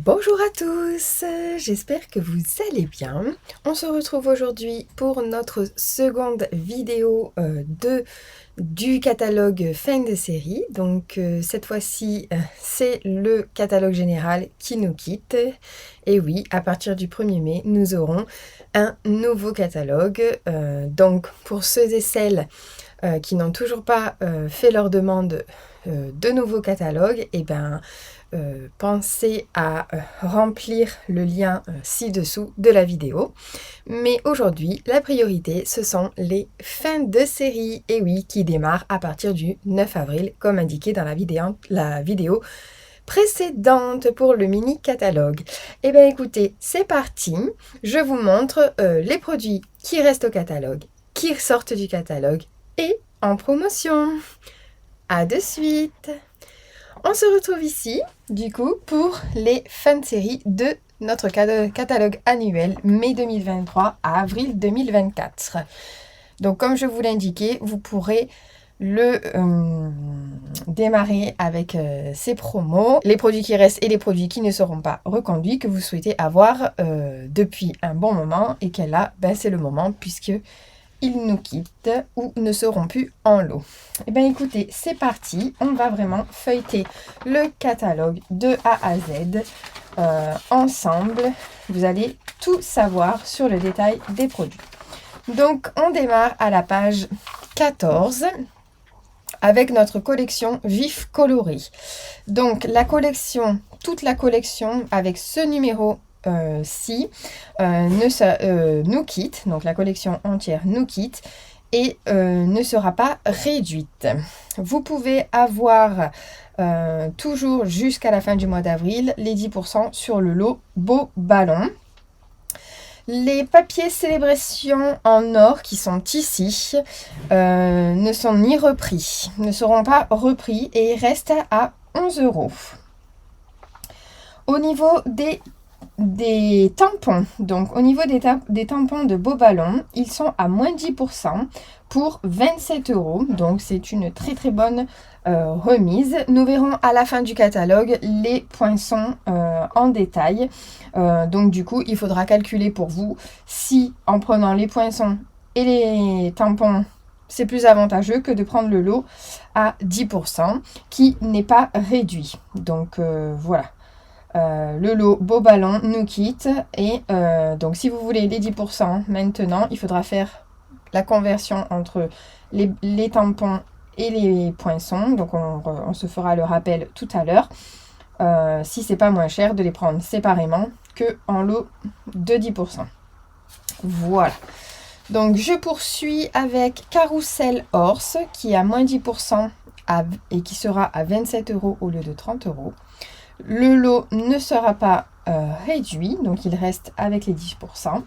Bonjour à tous, j'espère que vous allez bien. On se retrouve aujourd'hui pour notre seconde vidéo du catalogue fin de série. Donc cette fois-ci, c'est le catalogue général qui nous quitte. Et oui, à partir du 1er mai, nous aurons un nouveau catalogue. Donc pour ceux et celles qui n'ont toujours pas fait leur demande de nouveaux catalogues, pensez à remplir le lien ci-dessous de la vidéo. Mais aujourd'hui, la priorité, ce sont les fins de série, et oui, qui démarrent à partir du 9 avril, comme indiqué dans la vidéo précédente pour le mini catalogue. Eh bien écoutez, c'est parti. Je vous montre les produits qui restent au catalogue, qui sortent du catalogue et en promotion. À de suite. On se retrouve ici, du coup, pour les fins de série de notre catalogue annuel mai 2023 à avril 2024. Donc, comme je vous l'indiquais, vous pourrez le démarrer avec ces promos, les produits qui restent et les produits qui ne seront pas reconduits, que vous souhaitez avoir depuis un bon moment et qu'elle a, c'est le moment puisque ils nous quittent ou ne seront plus en lot. Eh bien écoutez, c'est parti, on va vraiment feuilleter le catalogue de A à Z ensemble. Vous allez tout savoir sur le détail des produits. Donc on démarre à la page 14 avec notre collection Vif Coloré. Donc la collection, toute la collection avec ce numéro nous quitte, donc la collection entière nous quitte et ne sera pas réduite. Vous pouvez avoir toujours jusqu'à la fin du mois d'avril les 10% sur le lot Beau Ballon. Les papiers célébration en or qui sont ici ne sont ni repris, ne seront pas repris et restent à 11 €. Au niveau des tampons, donc au niveau des tampons de Beau Ballon, ils sont à moins 10% pour 27 €. Donc c'est une très très bonne remise. Nous verrons à la fin du catalogue les poinçons en détail. Donc du coup, il faudra calculer pour vous si en prenant les poinçons et les tampons, c'est plus avantageux que de prendre le lot à 10% qui n'est pas réduit. Donc voilà. Le lot Beau Ballon nous quitte et donc si vous voulez les 10% maintenant, il faudra faire la conversion entre les tampons et les poinçons. Donc on se fera le rappel tout à l'heure. Si c'est pas moins cher de les prendre séparément que en lot de 10%. Voilà. Donc je poursuis avec Carousel Horse qui est à moins 10% et qui sera à 27 € au lieu de 30 €. Le lot ne sera pas réduit, donc il reste avec les 10%.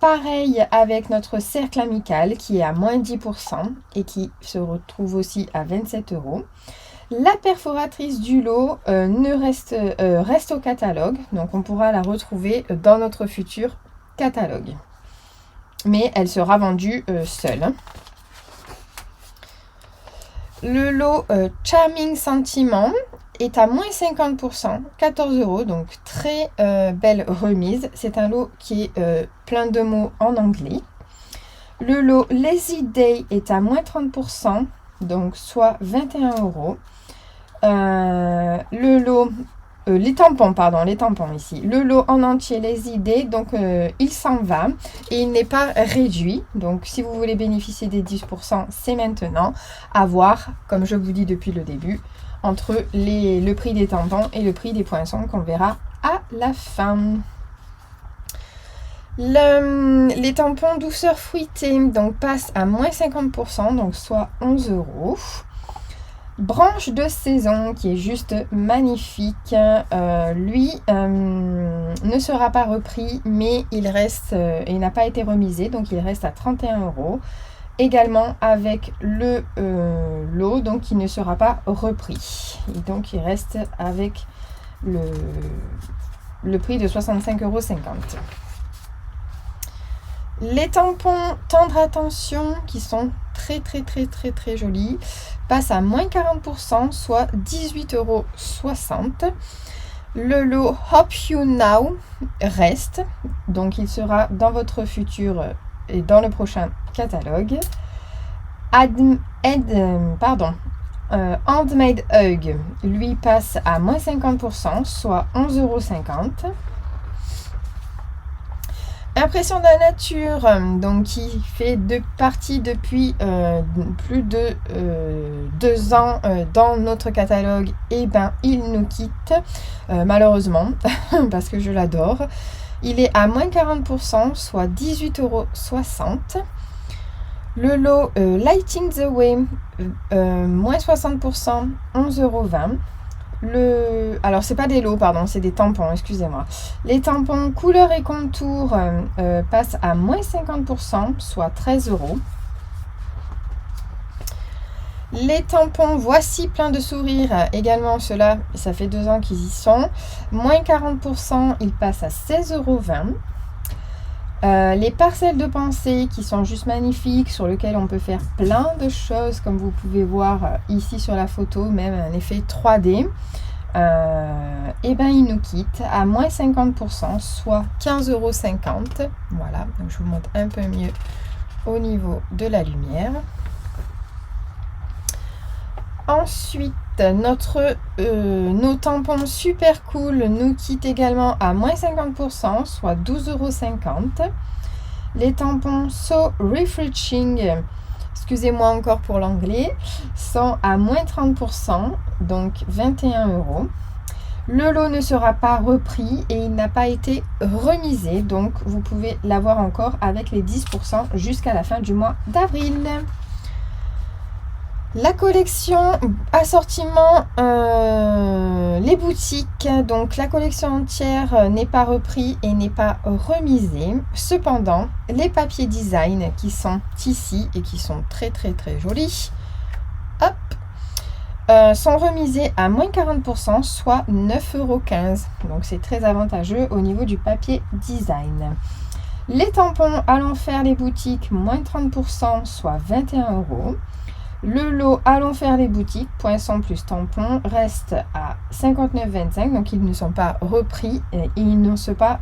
Pareil avec notre cercle amical qui est à moins 10% et qui se retrouve aussi à 27 €. La perforatrice du lot reste au catalogue, donc on pourra la retrouver dans notre futur catalogue. Mais elle sera vendue seule. Le lot Charming Sentiment est à moins 50%, 14 €, donc très belle remise. C'est un lot qui est plein de mots en anglais. Le lot Lazy Day est à moins 30%, donc soit 21 €. Le lot, les tampons ici. Le lot en entier Lazy Day, donc il s'en va et il n'est pas réduit. Donc si vous voulez bénéficier des 10%, c'est maintenant. À voir, comme je vous dis depuis le début, entre le prix des tampons et le prix des poinçons qu'on verra à la fin. Les tampons douceur fruitée donc passent à moins 50%, donc soit 11 €. Branche de saison qui est juste magnifique. Lui ne sera pas repris, mais il reste, il n'a pas été remisé, donc il reste à 31 €. Également avec le lot, donc qui ne sera pas repris. Et donc il reste avec le prix de 65,50 €. Les tampons Tendre Attention qui sont très très très très très jolis passent à moins 40%, soit 18,60 €. Le lot Hope You Now reste, donc il sera dans votre futur et dans le prochain catalogue. Handmade Hug, lui passe à moins 50%, soit 11,50 €. Impression de la nature, donc qui fait partie depuis plus de 2 ans dans notre catalogue, et ben il nous quitte malheureusement parce que je l'adore. Il est à moins 40%, soit 18,60 €. Le lot Lighting the Way, moins 60%, 11,20 €. Alors, c'est pas des lots, pardon, c'est des tampons, excusez-moi. Les tampons couleur et contour passent à moins 50%, soit 13 €. Les tampons Voici plein de sourires, également ceux-là, ça fait 2 ans qu'ils y sont. Moins 40%, ils passent à 16,20 €. Les parcelles de pensée qui sont juste magnifiques, sur lesquelles on peut faire plein de choses, comme vous pouvez voir ici sur la photo, même un effet 3D. Et ben il nous quitte à moins 50%, soit 15,50 €. Voilà, donc je vous montre un peu mieux au niveau de la lumière. Ensuite, nos tampons super cool nous quittent également à moins 50%, soit 12,50 €. Les tampons So Refreshing, excusez-moi encore pour l'anglais, sont à moins 30%, donc 21 €. Le lot ne sera pas repris et il n'a pas été remisé, donc vous pouvez l'avoir encore avec les 10% jusqu'à la fin du mois d'avril. La collection assortiment, les boutiques, donc la collection entière n'est pas reprise et n'est pas remisée. Cependant, les papiers design qui sont ici et qui sont très très très jolis, sont remisés à moins 40%, soit 9,15 €. Donc c'est très avantageux au niveau du papier design. Les tampons Allons faire les boutiques, moins 30%, soit 21 €. Le lot Allons faire les boutiques, poinçons plus tampons, reste à 59,25 €, donc ils ne sont pas repris et ils ne sont pas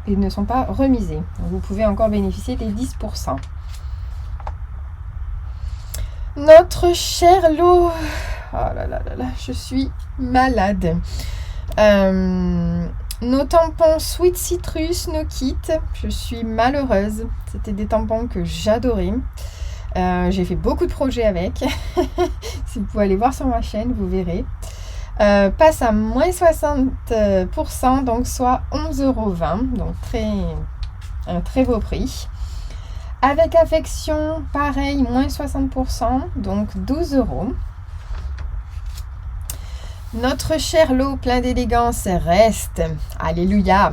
remisés. Donc vous pouvez encore bénéficier des 10%. Notre cher lot, oh là là là là, je suis malade. Nos tampons Sweet Citrus nous quittent, je suis malheureuse. C'était des tampons que j'adorais. J'ai fait beaucoup de projets avec. Si vous pouvez aller voir sur ma chaîne, vous verrez. Passe à moins 60%, donc soit 11,20 €, donc un très beau prix. Avec affection, pareil, moins 60%, donc 12 €. Notre cher lot plein d'élégance reste. Alléluia.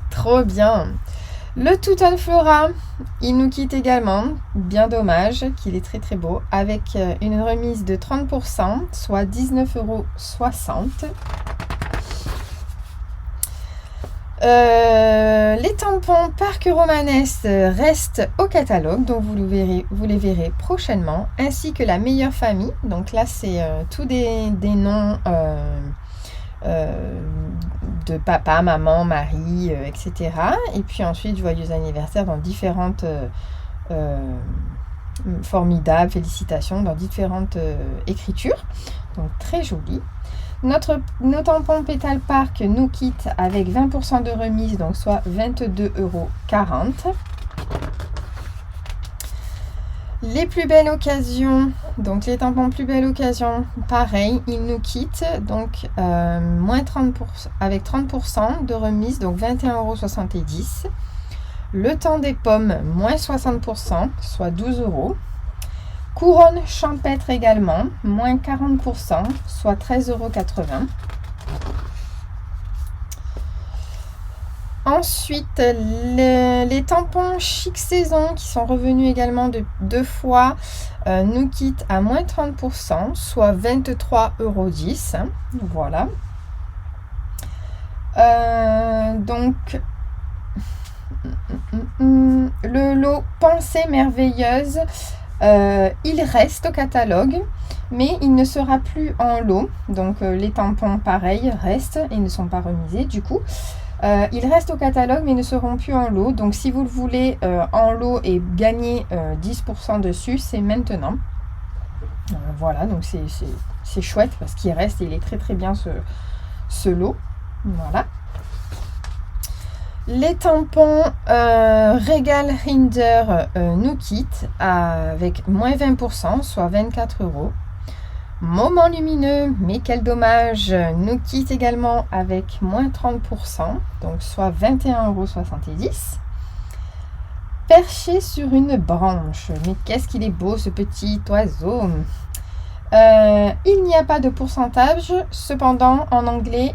Trop bien. Le Touton Flora, il nous quitte également. Bien dommage qu'il est très très beau. Avec une remise de 30%, soit 19,60 €. Les tampons Parc Romanesque restent au catalogue, donc vous les verrez prochainement, ainsi que la meilleure famille. Donc là, c'est tous des noms de papa, maman, mari, etc. Et puis ensuite, joyeux anniversaire dans différentes formidables, félicitations dans différentes écritures. Donc très joli. Nos tampons Pétale Park nous quittent avec 20% de remise, donc soit 22,40 €. Les plus belles occasions, donc les tampons plus belle occasion, pareil, ils nous quittent, donc moins 30%, avec 30% de remise, donc 21,70 €. Le temps des pommes, moins 60%, soit 12 €. Couronne champêtre également, moins 40%, soit 13,80 €. Ensuite, les tampons Chic Saison qui sont revenus également de 2 fois nous quittent à moins 30%, soit 23,10 €. Voilà. Donc, le lot Pensée merveilleuse Il reste au catalogue, mais il ne sera plus en lot. Donc les tampons, pareil, restent et ne sont pas remisés du coup. Ils restent au catalogue, mais ne seront plus en lot. Donc si vous le voulez en lot et gagner 10% dessus, c'est maintenant. Voilà, donc c'est chouette parce qu'il reste et il est très très bien ce lot. Voilà. Les tampons Regal Rinder nous quittent avec moins 20%, soit 24 €. Moment lumineux, mais quel dommage, nous quitte également avec moins 30%, donc soit 21,70 €. Perché sur une branche, mais qu'est-ce qu'il est beau ce petit oiseau. Il n'y a pas de pourcentage, cependant en anglais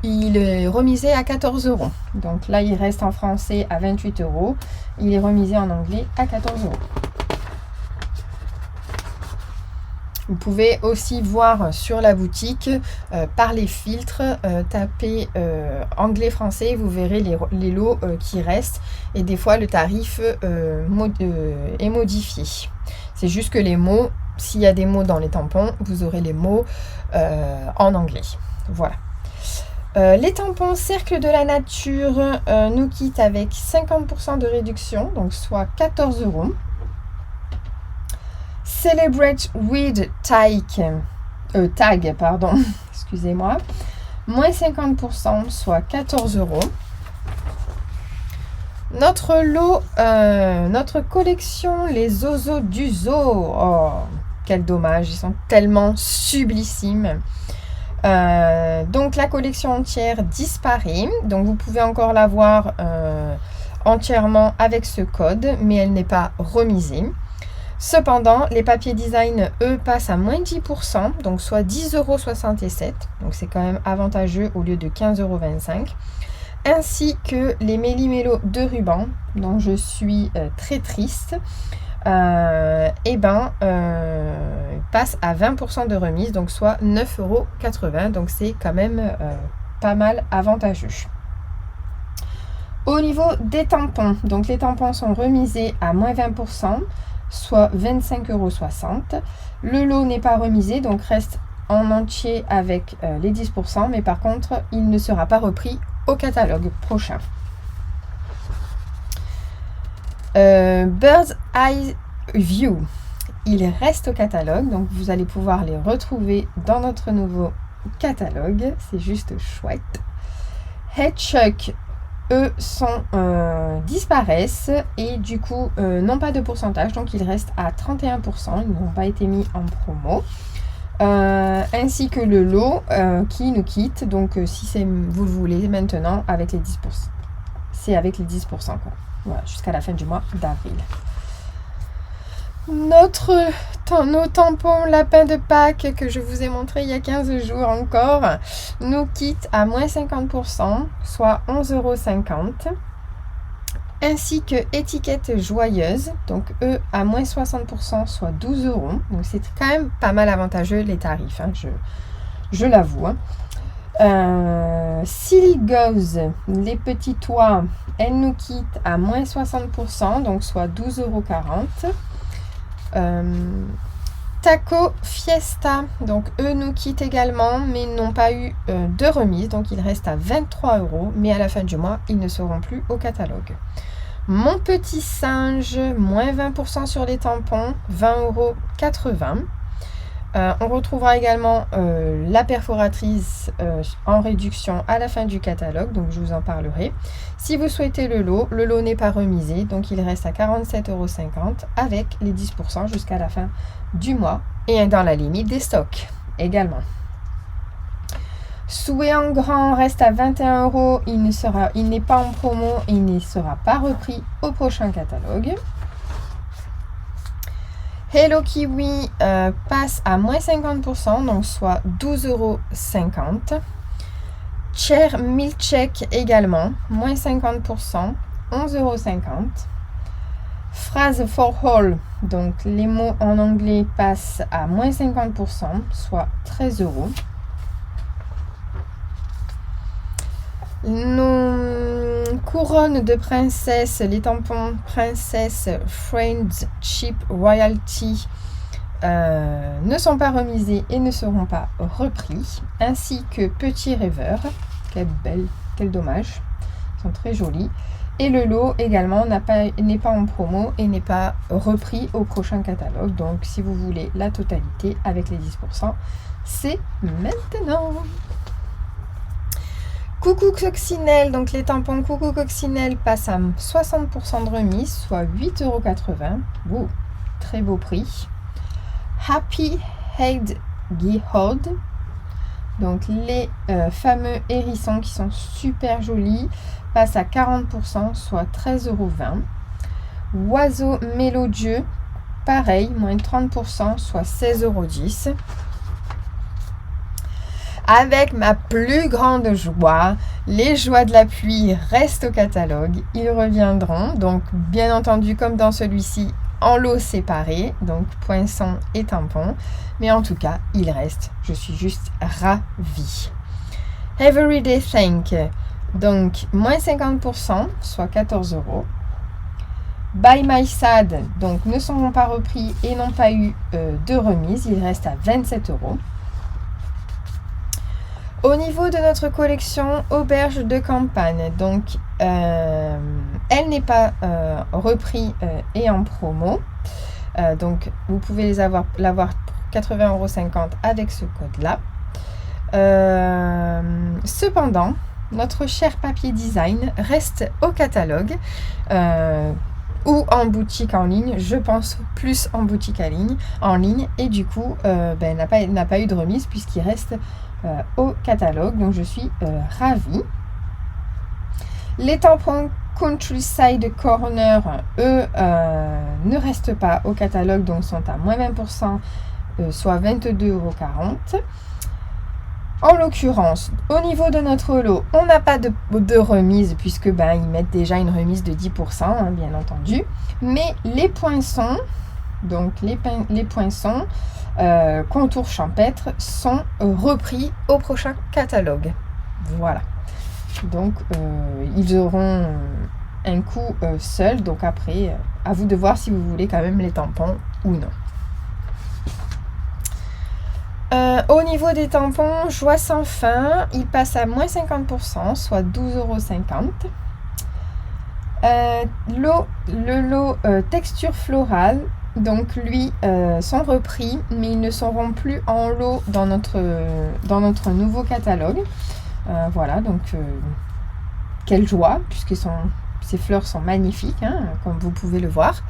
il est remisé à 14 €. Donc là il reste en français à 28 €, il est remisé en anglais à 14 €. Vous pouvez aussi voir sur la boutique par les filtres, tapez anglais-français, vous verrez les lots qui restent et des fois le tarif est modifié. C'est juste que les mots, s'il y a des mots dans les tampons, vous aurez les mots en anglais. Voilà. Les tampons Cercle de la Nature nous quittent avec 50% de réduction, donc soit 14 €. Celebrate with Tag, excusez-moi, moins 50%, soit 14 €. Notre lot, notre collection, les Zozos du Zoo. Oh, quel dommage, ils sont tellement sublissimes. Donc la collection entière disparaît. Donc vous pouvez encore la voir entièrement avec ce code, mais elle n'est pas remisée. Cependant, les papiers design, eux, passent à moins 10%, donc soit 10,67 €. Donc c'est quand même avantageux au lieu de 15,25 €. Ainsi que les méli-mélo de ruban, dont je suis très triste, passe à 20% de remise, donc soit 9,80 €. Donc c'est quand même pas mal avantageux. Au niveau des tampons, donc les tampons sont remisés à moins 20%, soit 25,60 €. Le lot n'est pas remisé, donc reste en entier avec les 10%, mais par contre, il ne sera pas repris au catalogue prochain. Bird's Eye View, il reste au catalogue, donc vous allez pouvoir les retrouver dans notre nouveau catalogue, c'est juste chouette. Hedgehog, eux disparaissent et du coup n'ont pas de pourcentage, donc ils restent à 31%, ils n'ont pas été mis en promo. Ainsi que le lot qui nous quitte, donc si vous le voulez maintenant avec les 10%, c'est avec les 10% quoi. Voilà, jusqu'à la fin du mois d'avril. Nos tampons lapin de Pâques que je vous ai montré il y a 15 jours encore nous quittent à moins 50%, soit 11,50 €. Ainsi que étiquette joyeuse, donc eux à moins 60%, soit 12 €. Donc c'est quand même pas mal avantageux les tarifs, hein, je l'avoue. Silly Goes, les petits toits, elles nous quittent à moins 60%, donc soit 12,40 €. Taco Fiesta, donc eux nous quittent également, mais ils n'ont pas eu de remise, donc ils restent à 23 €, mais à la fin du mois, ils ne seront plus au catalogue. Mon petit singe, moins 20% sur les tampons, 20,80 €. On retrouvera également la perforatrice en réduction à la fin du catalogue, donc je vous en parlerai. Si vous souhaitez le lot n'est pas remisé, donc il reste à 47,50 € avec les 10% jusqu'à la fin du mois et dans la limite des stocks également. Souhait en grand reste à 21 €, il n'est pas en promo, il ne sera pas repris au prochain catalogue. Hello Kiwi passe à moins 50%, donc soit 12,50 €. Cher Milkshake également, moins 50%, 11,50 €. Phrase for all, donc les mots en anglais passent à moins 50%, soit 13 €. Nos couronne de princesse, les tampons princesse Friends Cheap Royalty ne sont pas remisés et ne seront pas repris, ainsi que Petit Rêveur. Quel dommage, ils sont très jolis. Et le lot également n'est pas en promo et n'est pas repris au prochain catalogue. Donc si vous voulez la totalité avec les 10%, c'est maintenant. Coucou Coccinelle, donc les tampons Coucou Coccinelle passent à 60% de remise, soit 8,80 €. Wow, très beau prix. Happy Head Gihod, donc les fameux hérissons qui sont super jolis, passent à 40%, soit 13,20 €. Oiseau mélodieux, pareil, moins 30%, soit 16,10 €. Avec ma plus grande joie, les joies de la pluie restent au catalogue. Ils reviendront, donc bien entendu comme dans celui-ci, en lots séparés, donc poinçons et tampons. Mais en tout cas, ils restent. Je suis juste ravie. Everyday Thank, donc moins 50%, soit 14 €. Buy My Sad, donc ne seront pas repris et n'ont pas eu de remise. Ils restent à 27 €. Au niveau de notre collection auberge de campagne, donc elle n'est pas repris et en promo. Donc vous pouvez l'avoir pour 80,50 € avec ce code-là. Cependant, notre cher papier design reste au catalogue ou en boutique en ligne. Je pense plus en boutique en ligne. Et du coup, n'a pas eu de remise puisqu'il reste au catalogue, donc je suis ravie. Les tampons Countryside Corner, eux, ne restent pas au catalogue, donc sont à moins 20%, soit 22,40 €. En l'occurrence, au niveau de notre lot, on n'a pas de remise puisque ils mettent déjà une remise de 10%, hein, bien entendu. Mais les poinçons, donc les poinçons contours champêtres sont repris au prochain catalogue. Voilà. Donc ils auront un coût seul. Donc après, à vous de voir si vous voulez quand même les tampons ou non. Au niveau des tampons, Joie sans fin, ils passent à moins 50%, soit 12,50 €. Le lot texture florale, donc lui, sont repris, mais ils ne seront plus en lot dans notre nouveau catalogue. Voilà, donc quelle joie, puisque ces fleurs sont magnifiques, hein, comme vous pouvez le voir.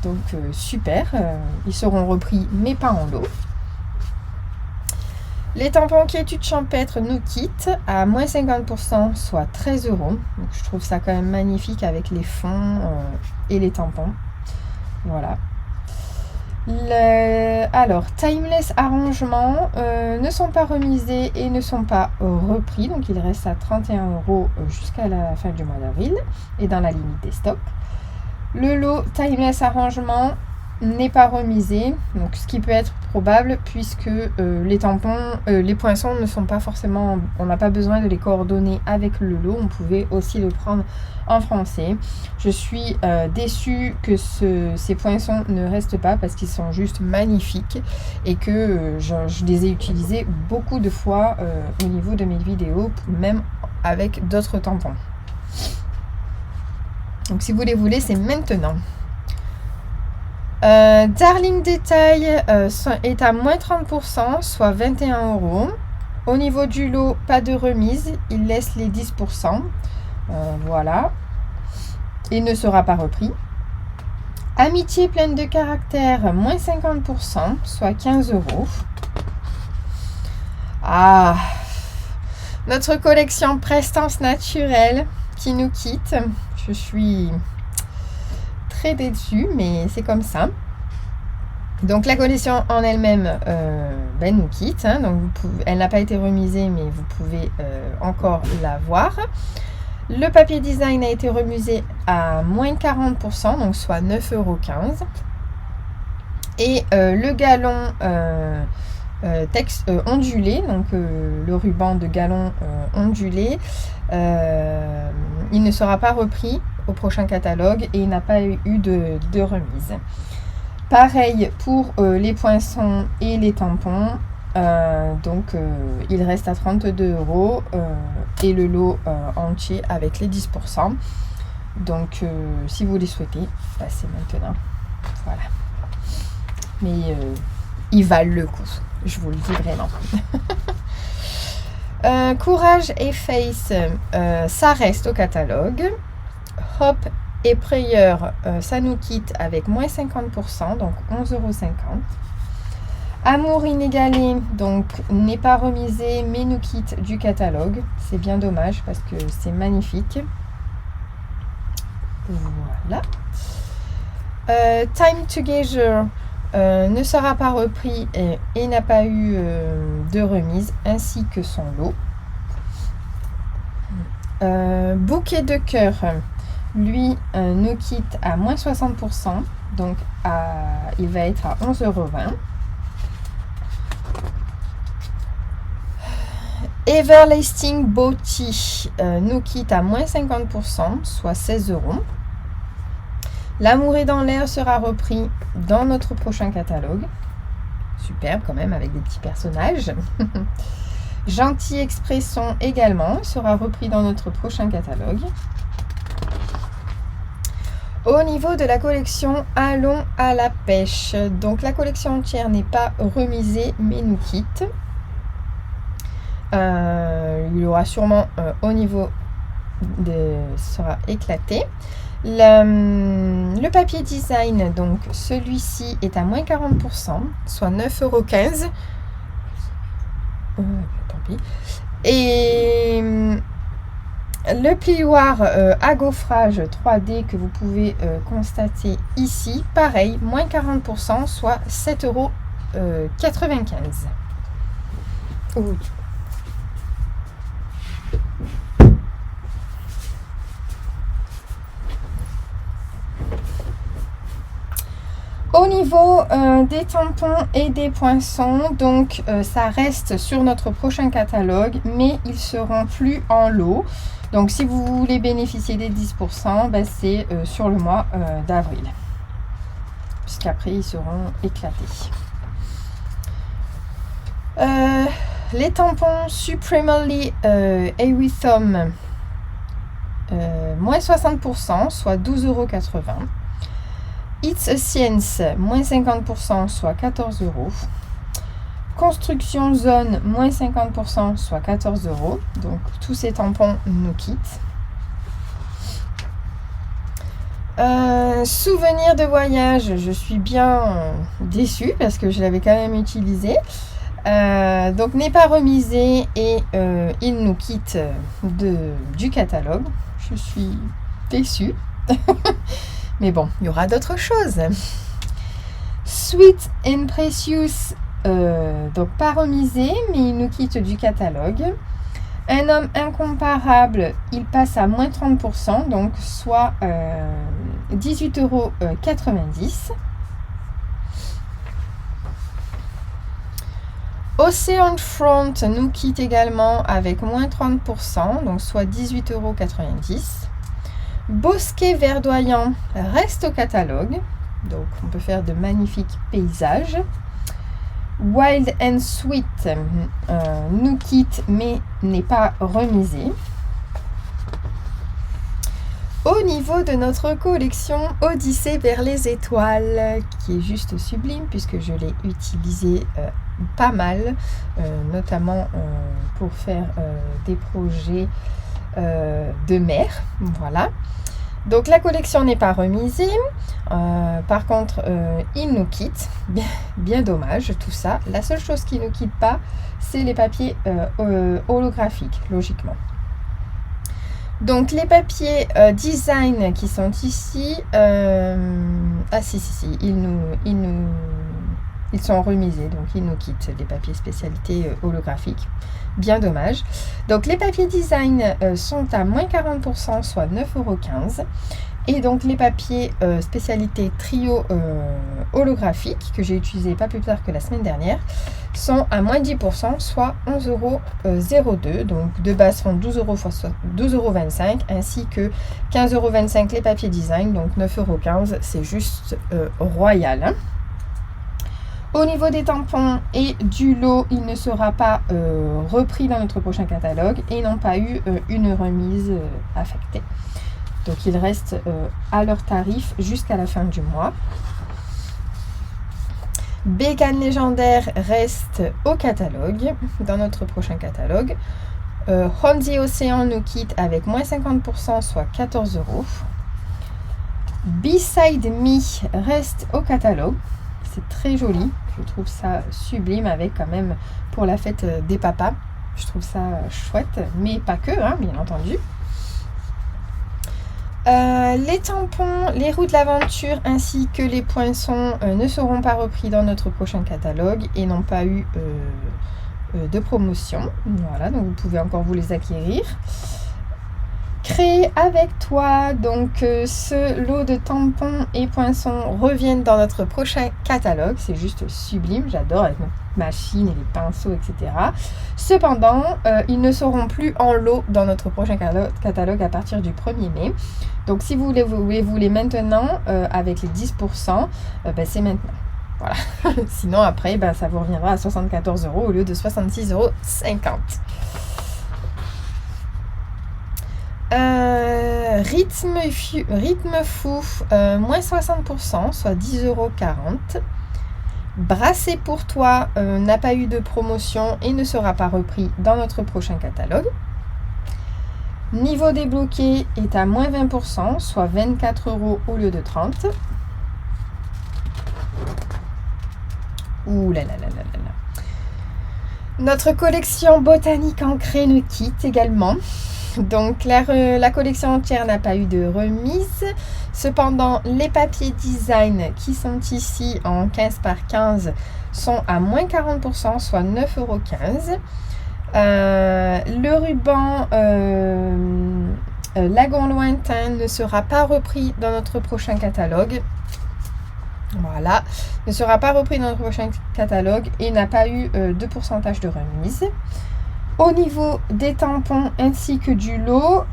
Donc super, ils seront repris, mais pas en lot. Les tampons Quiétude champêtre nous quittent à moins 50%, soit 13 €. Donc, je trouve ça quand même magnifique avec les fonds et les tampons. Voilà. Alors, Timeless Arrangement ne sont pas remisés et ne sont pas repris. Donc, ils restent à 31 € jusqu'à la fin du mois d'avril et dans la limite des stocks. Le lot Timeless Arrangement n'est pas remisé, donc ce qui peut être probable puisque les tampons, les poinçons ne sont pas forcément, on n'a pas besoin de les coordonner avec le lot, on pouvait aussi le prendre en français. Je suis déçue que ces poinçons ne restent pas parce qu'ils sont juste magnifiques et que je les ai utilisés beaucoup de fois au niveau de mes vidéos, même avec d'autres tampons. Donc si vous les voulez, c'est maintenant. Darling Détail est à moins 30%, soit 21 €. Au niveau du lot, pas de remise, il laisse les 10%. Voilà. Il ne sera pas repris. Amitié pleine de caractère, moins 50%, soit 15 €. Ah, notre collection Prestance naturelle qui nous quitte. Je suis très déçue, mais c'est comme ça. Donc la collection en elle-même nous quitte, hein, donc elle n'a pas été remisée, mais vous pouvez encore la voir. Le papier design a été remisé à moins 40%, donc soit 9,15 €. Et le galon texte ondulé, donc le ruban de galon ondulé, il ne sera pas repris au prochain catalogue et il n'a pas eu de remise. Pareil pour les poinçons et les tampons, il reste à 32 € et le lot entier avec les 10%. Donc si vous les souhaitez, c'est maintenant. Voilà. Mais ils valent le coup, je vous le dis vraiment. Courage et Face, ça reste au catalogue. Hop et Prayer, ça nous quitte avec moins 50%, donc 11,50 €. Amour inégalé, donc n'est pas remisé, mais nous quitte du catalogue. C'est bien dommage parce que c'est magnifique. Voilà. Time Together ne sera pas repris et n'a pas eu de remise, ainsi que son lot. Bouquet de cœur, lui, nous quitte à moins 60%, donc il va être à 11,20 €. Everlasting Beauty nous quitte à moins 50%, soit 16 €. L'amour est dans l'air sera repris dans notre prochain catalogue. Superbe quand même, avec des petits personnages. Gentil Expression également sera repris dans notre prochain catalogue. Au niveau de la collection Allons à la pêche, donc la collection entière n'est pas remisée mais nous quitte. Il y aura sûrement au niveau sera éclaté. Le papier design, donc celui-ci est à moins 40%, soit 9,15 €. Tant pis. Et le plioir à gaufrage 3D que vous pouvez constater ici, pareil, moins 40%, soit 7,95 €. Au niveau des tampons et des poinçons, donc ça reste sur notre prochain catalogue, mais ils seront plus en lot. Donc si vous voulez bénéficier des 10%, c'est sur le mois d'avril, puisqu'après ils seront éclatés. Les tampons Supremely Awesome, moins 60%, soit 12,80 €. It's a Science, moins 50%, soit 14 €. Construction Zone, moins 50%, soit 14 €. Donc, tous ces tampons nous quittent. Souvenir de voyage, je suis bien déçue parce que je l'avais quand même utilisé. Donc, n'est pas remisé et il nous quitte du catalogue. Je suis déçue. Mais bon, il y aura d'autres choses. Sweet and Precious, donc pas remisé, mais il nous quitte du catalogue. Un homme incomparable, il passe à moins 30%, donc soit 18,90 €. Ocean Front nous quitte également avec moins 30%, donc soit 18,90 €. Bosquet verdoyant reste au catalogue, donc on peut faire de magnifiques paysages. Wild and Sweet nous quitte mais n'est pas remisé. Au niveau de notre collection Odyssée vers les étoiles, qui est juste sublime puisque je l'ai utilisé pas mal, notamment pour faire des projets de mer, voilà. Donc la collection n'est pas remisée, par contre il nous quitte, bien dommage tout ça. La seule chose qui ne nous quitte pas, c'est les papiers holographiques, logiquement. Donc les papiers design qui sont ici, ils sont remisés, donc ils nous quittent, les papiers spécialité holographiques. Bien dommage. Donc les papiers design sont à moins 40%, soit 9,15 €. Et donc les papiers spécialité trio holographique, que j'ai utilisé pas plus tard que la semaine dernière, sont à moins 10%, soit 11,02 €. Donc de base font 12 € fois 12,25 €, ainsi que 15,25 € les papiers design, donc 9,15 €. C'est juste royal. Hein. Au niveau des tampons et du lot, il ne sera pas repris dans notre prochain catalogue et n'ont pas eu une remise affectée. Donc ils restent à leur tarif jusqu'à la fin du mois. Bécane légendaire reste au catalogue, dans notre prochain catalogue. Honzi Océan nous quitte avec moins 50%, soit 14 €. Beside Me reste au catalogue. C'est très joli, je trouve ça sublime avec quand même pour la fête des papas. Je trouve ça chouette, mais pas que, hein, bien entendu. Les tampons, les roues de l'aventure ainsi que les poinçons ne seront pas repris dans notre prochain catalogue et n'ont pas eu de promotion. Voilà, donc vous pouvez encore vous les acquérir. Créer avec toi, donc ce lot de tampons et poinçons reviennent dans notre prochain catalogue. C'est juste sublime, j'adore avec nos machines et les pinceaux, etc. Cependant, ils ne seront plus en lot dans notre prochain catalogue à partir du 1er mai. Donc si vous voulez maintenant avec les 10%, c'est maintenant. Voilà. Sinon après, ça vous reviendra à 74 € au lieu de 66,50 €. Rythme fou, moins 60%, soit 10,40 €. Brassé pour toi n'a pas eu de promotion et ne sera pas repris dans notre prochain catalogue. Niveau débloqué est à moins 20%, soit 24 € au lieu de 30. Ouh là là là là là là. Notre collection botanique ancrée nous quitte également. Donc la collection entière n'a pas eu de remise. Cependant, les papiers design qui sont ici en 15 par 15 sont à moins 40%, soit 9,15 €. Le ruban Lagon Lointain ne sera pas repris dans notre prochain catalogue. Voilà, ne sera pas repris dans notre prochain catalogue et n'a pas eu de pourcentage de remise. Au niveau des tampons ainsi que du lot,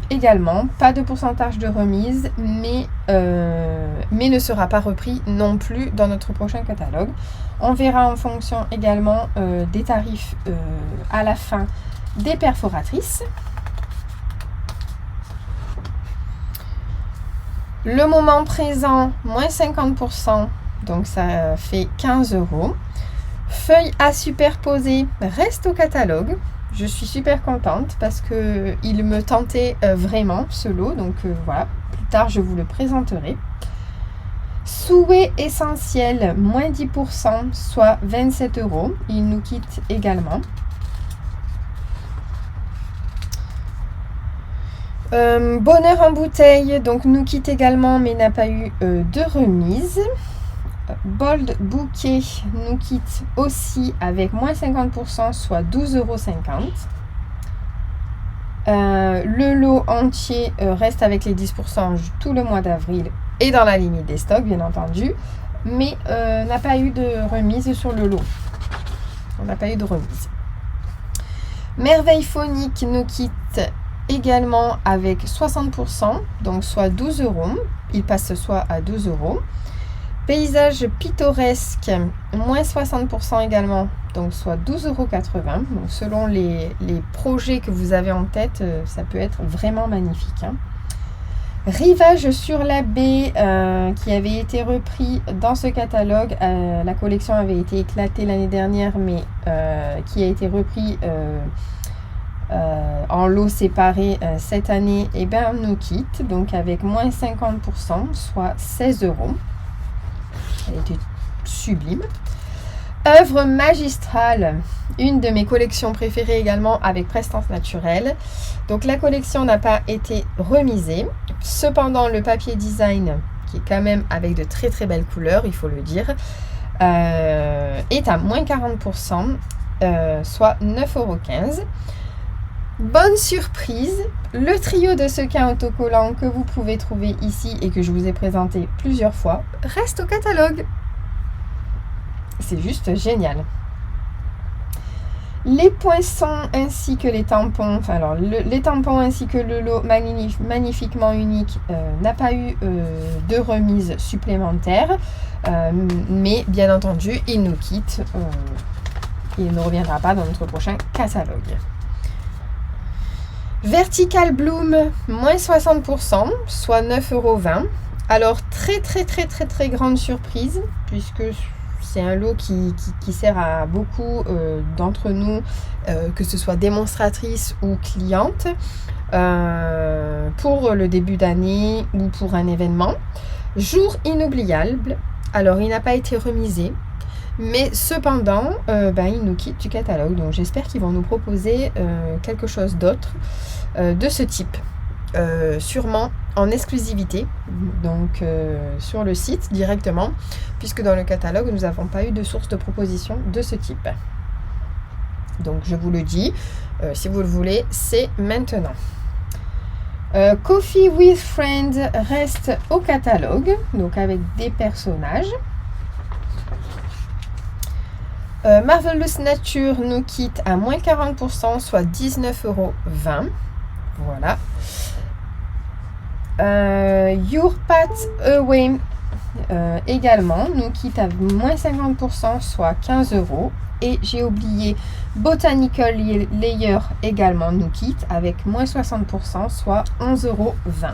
également, pas de pourcentage de remise, mais ne sera pas repris non plus dans notre prochain catalogue. On verra en fonction également des tarifs à la fin des perforatrices. Le moment présent, moins 50%, donc ça fait 15 €. Feuille à superposer reste au catalogue. Je suis super contente parce que il me tentait vraiment ce lot. Donc voilà, plus tard je vous le présenterai. Souhait essentiel, moins 10%, soit 27 €. Il nous quitte également. Bonheur en bouteille, donc nous quitte également mais n'a pas eu de remise. Bold Bouquet nous quitte aussi avec moins 50%, soit 12,50 €. Le lot entier reste avec les 10% tout le mois d'avril et dans la limite des stocks, bien entendu, mais n'a pas eu de remise sur le lot. On n'a pas eu de remise. Merveille phonique nous quitte également avec 60%, donc soit 12 €. Il passe soit à 12 €. Paysage pittoresque, moins 60% également, donc soit 12,80 €. Donc selon les projets que vous avez en tête, ça peut être vraiment magnifique. Hein. Rivage sur la baie, qui avait été repris dans ce catalogue. La collection avait été éclatée l'année dernière, mais qui a été repris en lot séparé cette année, et nous quitte, donc avec moins 50%, soit 16 €. Elle était sublime. Œuvre magistrale, une de mes collections préférées également avec prestance naturelle. Donc la collection n'a pas été remisée. Cependant, le papier design, qui est quand même avec de très très belles couleurs, il faut le dire, est à moins 40%, soit 9,15 €. Bonne surprise, le trio de sequins autocollants que vous pouvez trouver ici et que je vous ai présenté plusieurs fois reste au catalogue. C'est juste génial. Les poinçons ainsi que les tampons, enfin alors les tampons ainsi que le lot magnifiquement unique n'a pas eu de remise supplémentaire, mais bien entendu il nous quitte, il ne reviendra pas dans notre prochain catalogue. Vertical Bloom, moins 60%, soit 9,20 €. Alors très grande surprise, puisque c'est un lot qui sert à beaucoup d'entre nous, que ce soit démonstratrices ou clientes, pour le début d'année ou pour un événement. Jour inoubliable, alors il n'a pas été remisé, mais cependant, il nous quitte du catalogue, donc j'espère qu'ils vont nous proposer quelque chose d'autre de ce type. Sûrement en exclusivité, donc sur le site directement, puisque dans le catalogue, nous n'avons pas eu de source de proposition de ce type. Donc je vous le dis, si vous le voulez, c'est maintenant. Coffee with Friends reste au catalogue, donc avec des personnages. Marvelous Nature nous quitte à moins 40%, soit 19,20 €. Voilà. Your Path Away également nous quitte à moins 50%, soit 15 €. Et j'ai oublié Botanical Layer également nous quitte avec moins 60%, soit 11,20 €.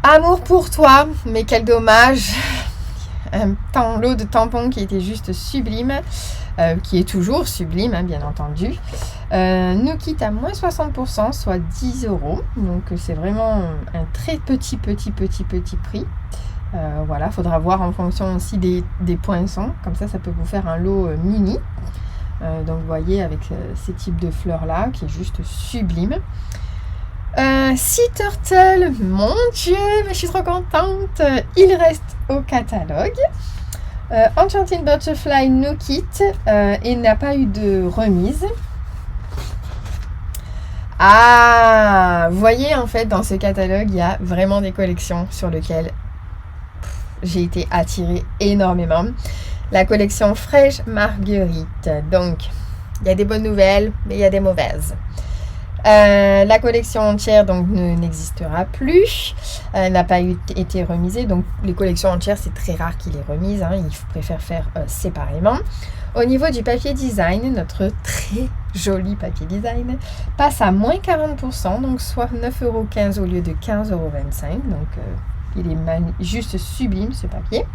Amour pour toi, mais quel dommage. Un lot de tampons qui était juste sublime, qui est toujours sublime, hein, bien entendu, nous quitte à moins 60%, soit 10 €. Donc c'est vraiment un très petit prix. Voilà, il faudra voir en fonction aussi des poinçons, comme ça peut vous faire un lot mini. Donc vous voyez avec ces types de fleurs là, qui est juste sublime. Sea Turtle, mon Dieu, mais je suis trop contente, il reste au catalogue. Enchanted Butterfly nous quitte et n'a pas eu de remise. Ah, vous voyez, en fait, dans ce catalogue, il y a vraiment des collections sur lesquelles j'ai été attirée énormément. La collection Fraîche Marguerite. Donc, il y a des bonnes nouvelles, mais il y a des mauvaises. La collection entière donc n'existera plus, n'a pas été remisée, donc les collections entières c'est très rare qu'il les remise, hein, ils préfèrent faire séparément. Au niveau du papier design, notre très joli papier design passe à moins 40%, donc soit 9,15 € au lieu de 15,25 €, donc il est juste sublime ce papier.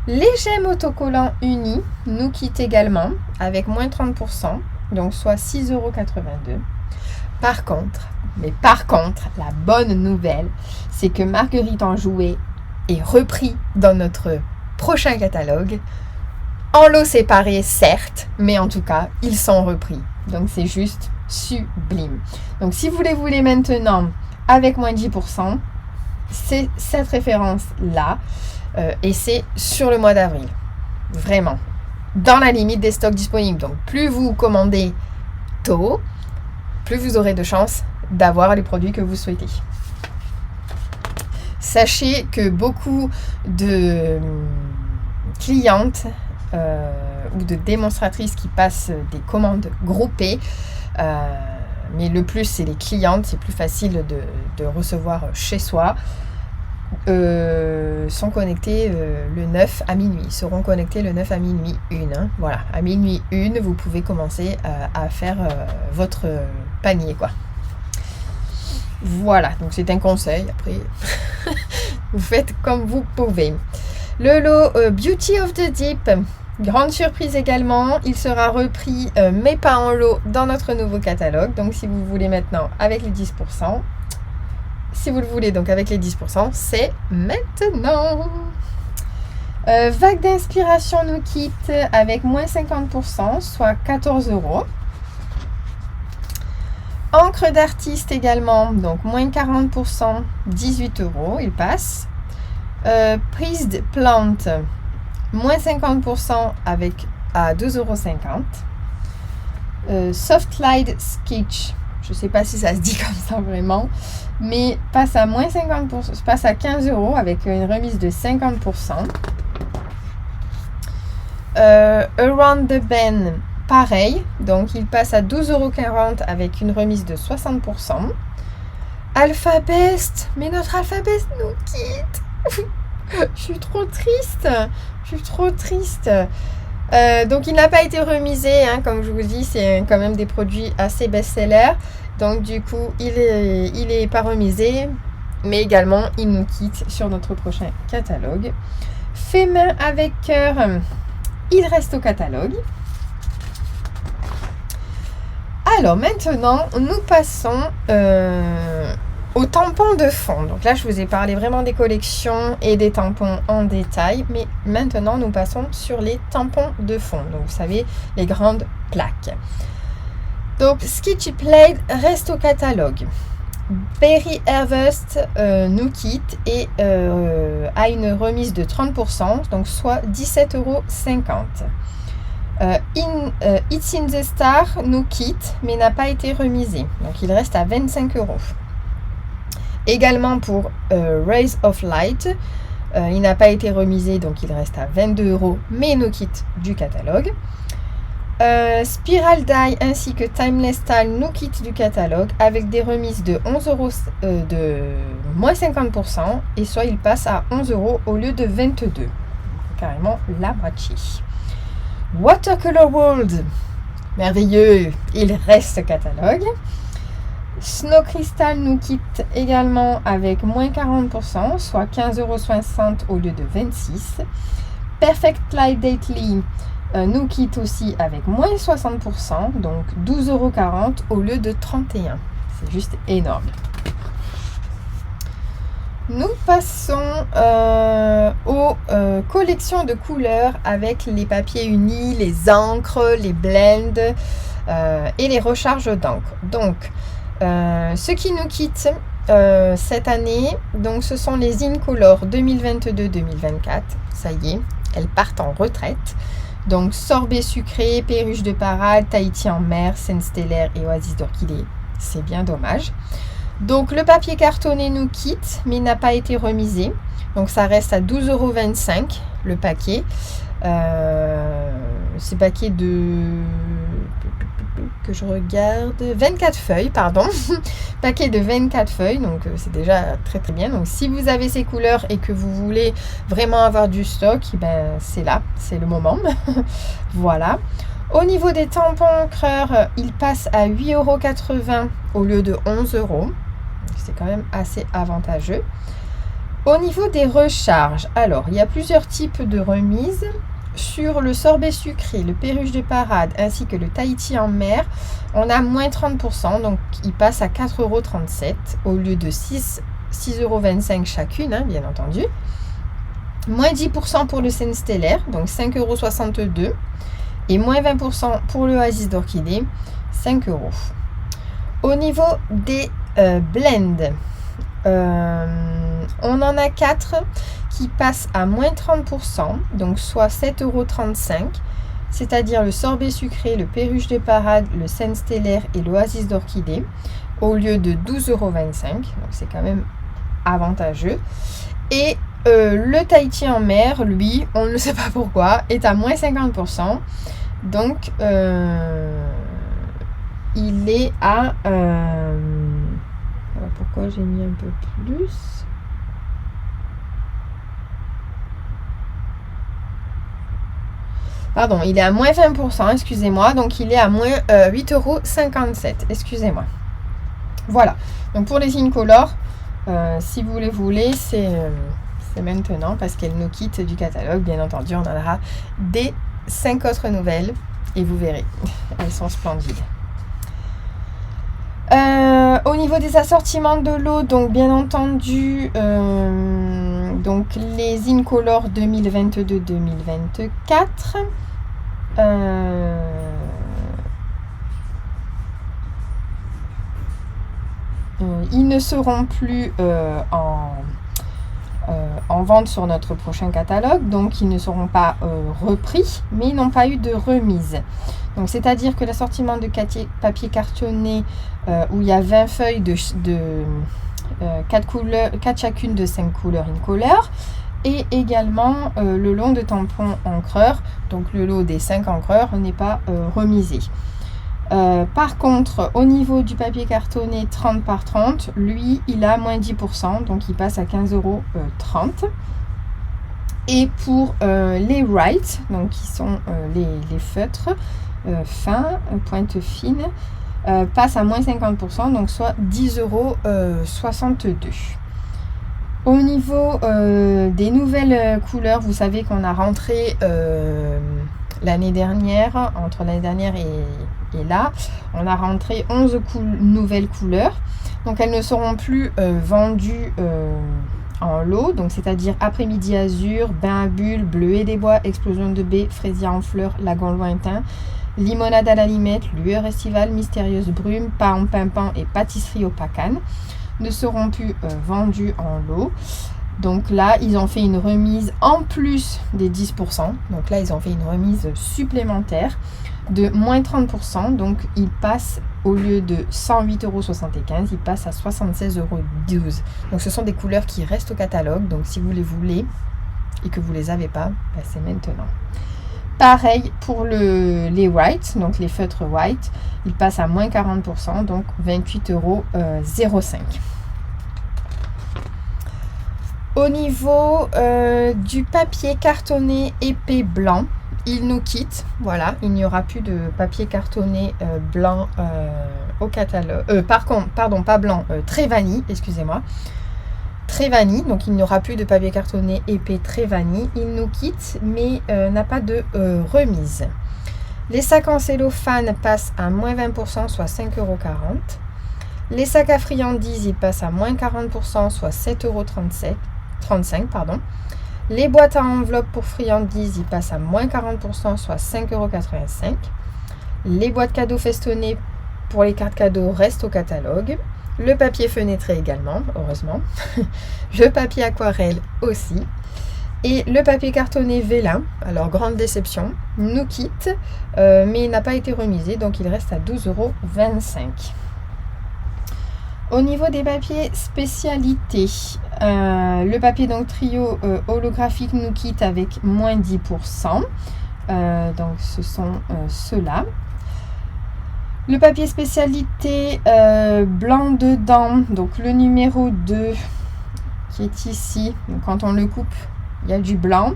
Les gemmes autocollants unis nous quittent également avec moins 30%, donc soit 6,82 €. Par contre, la bonne nouvelle, c'est que Marguerite en jouet est repris dans notre prochain catalogue. En lot séparé, certes, mais en tout cas, ils sont repris. Donc, c'est juste sublime. Donc, si vous les voulez maintenant avec moins 10%, c'est cette référence-là. Et c'est sur le mois d'avril. Vraiment. Dans la limite des stocks disponibles. Donc, plus vous commandez tôt, plus vous aurez de chances d'avoir les produits que vous souhaitez. Sachez que beaucoup de clientes ou de démonstratrices qui passent des commandes groupées, mais le plus c'est les clientes, c'est plus facile de recevoir chez soi, sont connectés le 9 à minuit, seront connectés le 9 à minuit 1. Hein. Voilà, à minuit 1, vous pouvez commencer à faire votre panier, quoi. Voilà, donc c'est un conseil, après, vous faites comme vous pouvez. Le lot Beauty of the Deep, grande surprise également, il sera repris, mais pas en lot, dans notre nouveau catalogue. Donc si vous voulez maintenant avec les 10%, si vous le voulez donc avec les 10%, c'est maintenant. Vague d'inspiration nous quitte avec moins 50%, soit 14 €. Encre d'artiste également, donc moins 40%, 18 €, il passe. Prised Plant, moins 50% avec à 2,50 €. Softlight Sketch, je ne sais pas si ça se dit comme ça vraiment, mais passe à moins 50%, passe à 15 € avec une remise de 50%. Around the Bend, pareil. Donc, il passe à 12,40 € avec une remise de 60%. Alphabest, mais notre Alphabest nous quitte. Je suis trop triste. Donc, il n'a pas été remisé, hein, comme je vous dis, c'est quand même des produits assez best-sellers. Donc, du coup, il est pas remisé, mais également, il nous quitte sur notre prochain catalogue. Fait main avec cœur, il reste au catalogue. Alors, maintenant, nous passons aux tampons de fond. Donc là, je vous ai parlé vraiment des collections et des tampons en détail. Mais maintenant, nous passons sur les tampons de fond. Donc, vous savez, les grandes plaques. Donc, Sketchy Plate reste au catalogue. Berry Harvest nous quitte et a une remise de 30%, donc soit 17,50 €. It's in the Star nous quitte, mais n'a pas été remisé. Donc, il reste à 25 €. Également pour Rays of Light, il n'a pas été remisé, donc il reste à 22 €, mais nous quitte du catalogue. Spiral Die ainsi que Timeless Style nous quittent du catalogue avec des remises de 11 € de moins 50%, et soit il passe à 11 € au lieu de 22. Carrément la moitié. Watercolor World, merveilleux, il reste catalogue. Snow Crystal nous quitte également avec moins 40%, soit 15,60 € au lieu de 26. Perfect Light Dately nous quitte aussi avec moins 60%, donc 12,40 € au lieu de 31. C'est juste énorme. Nous passons aux collections de couleurs avec les papiers unis, les encres, les blends et les recharges d'encre. Donc, ce qui nous quitte cette année, donc ce sont les Incolor 2022-2024. Ça y est, elles partent en retraite. Donc, sorbet sucré, perruche de parade, Tahiti en mer, scène stellaire et oasis d'orchidée. C'est bien dommage. Donc, le papier cartonné nous quitte, mais n'a pas été remisé. Donc, ça reste à 12,25 € le paquet. C'est paquet de... que je regarde... 24 feuilles, pardon. Paquet de 24 feuilles, donc c'est déjà très très bien. Donc, si vous avez ces couleurs et que vous voulez vraiment avoir du stock, ben, c'est là, c'est le moment. Voilà. Au niveau des tampons encreurs, ils passent à 8,80 € au lieu de 11 €. C'est quand même assez avantageux. Au niveau des recharges, alors, il y a plusieurs types de remises. Sur le sorbet sucré, le perruche de parade ainsi que le Tahiti en mer, on a moins 30%, donc il passe à 4,37 € au lieu de 6,25 € chacune, hein, bien entendu. Moins 10% pour le scène stellaire, donc 5,62 € et moins 20% pour le oasis d'orchidée, 5 €. Au niveau des blends, on en a 4 qui passent à moins 30%, donc soit 7,35 €, c'est-à-dire le sorbet sucré, le perruche de parade, le scène stellaire et l'oasis d'orchidée, au lieu de 12,25 €, donc c'est quand même avantageux. Et le Tahiti en mer, lui, on ne sait pas pourquoi, est à moins 50%, donc il est à... pourquoi j'ai mis un peu plus ? Pardon, il est à moins 20%, excusez-moi. Donc, il est à moins 8,57 €, excusez-moi. Voilà. Donc, pour les Incolor, si vous les voulez, c'est maintenant parce qu'elles nous quittent du catalogue. Bien entendu, on en aura des 5 autres nouvelles et vous verrez. Elles sont splendides. Au niveau des assortiments de lot, donc bien entendu, donc les Incolor 2022-2024. Ils ne seront plus en vente sur notre prochain catalogue, donc ils ne seront pas repris, mais ils n'ont pas eu de remise. Donc c'est-à-dire que l'assortiment de papier cartonné où il y a 20 feuilles de 4 couleurs, 4 chacune de 5 couleurs Incolor, et également le lot de tampons encreurs, donc le lot des 5 encreurs n'est pas remisé. Par contre, au niveau du papier cartonné 30 par 30, lui, il a moins 10%, donc il passe à 15,30 €. Et pour les Wright, donc qui sont les feutres fins, pointe fine, passe à moins 50%, donc soit 10,62 €. Au niveau des nouvelles couleurs, vous savez qu'on a rentré l'année dernière, entre l'année dernière et là, on a rentré 11 nouvelles couleurs. Donc elles ne seront plus vendues en lot, donc c'est-à-dire après-midi azur, bain à bulles, bleuet des bois, explosion de baie, fraisier en fleurs, lagon lointain, limonade à la limette, lueur estivale, mystérieuse brume, pain en pimpant et pâtisserie au pacane ne seront plus vendus en lot. Donc là, ils ont fait une remise en plus des 10%. Donc là, ils ont fait une remise supplémentaire de moins 30%. Donc ils passent, au lieu de 108,75 €, ils passent à 76,12 €. Donc ce sont des couleurs qui restent au catalogue. Donc si vous les voulez et que vous ne les avez pas, ben c'est maintenant. Pareil pour les whites, donc les feutres white, ils passent à moins 40%, donc 28,05 €. Au niveau du papier cartonné épais blanc, il nous quitte. Voilà, il n'y aura plus de papier cartonné blanc au catalogue. Pardon, pas blanc, très vanille, excusez-moi. Très vanille, donc il n'y aura plus de papier cartonné épais très vanille. Il nous quitte, mais n'a pas de remise. Les sacs en cellophane passent à moins 20%, soit 5,40 €. Les sacs à friandises, ils passent à moins 40%, soit 7,35 €. Les boîtes à enveloppe pour friandises, ils passent à moins 40%, soit 5,85 €. Les boîtes cadeaux festonnées pour les cartes cadeaux restent au catalogue. Le papier fenêtré également, heureusement. Le papier aquarelle aussi. Et le papier cartonné Vélin, alors grande déception, nous quitte, mais il n'a pas été remisé, donc il reste à 12,25 €. Au niveau des papiers spécialités, le papier donc trio holographique nous quitte avec moins 10%. Donc ce sont ceux-là. Le papier spécialité blanc dedans, donc le numéro 2 qui est ici, donc quand on le coupe, il y a du blanc,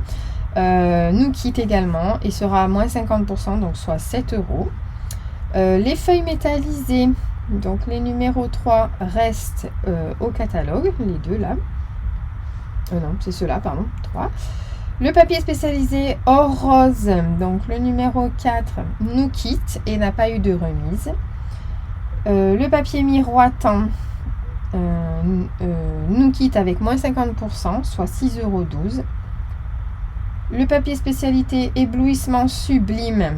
nous quitte également et sera à moins 50%, donc soit 7 €. Les feuilles métallisées, donc les numéros 3 restent au catalogue, les deux là. Non, c'est ceux-là, pardon, 3. Le papier spécialisé or rose, donc le numéro 4, nous quitte et n'a pas eu de remise. Le papier miroitant nous quitte avec moins 50%, soit 6,12 €. Le papier spécialité éblouissement sublime,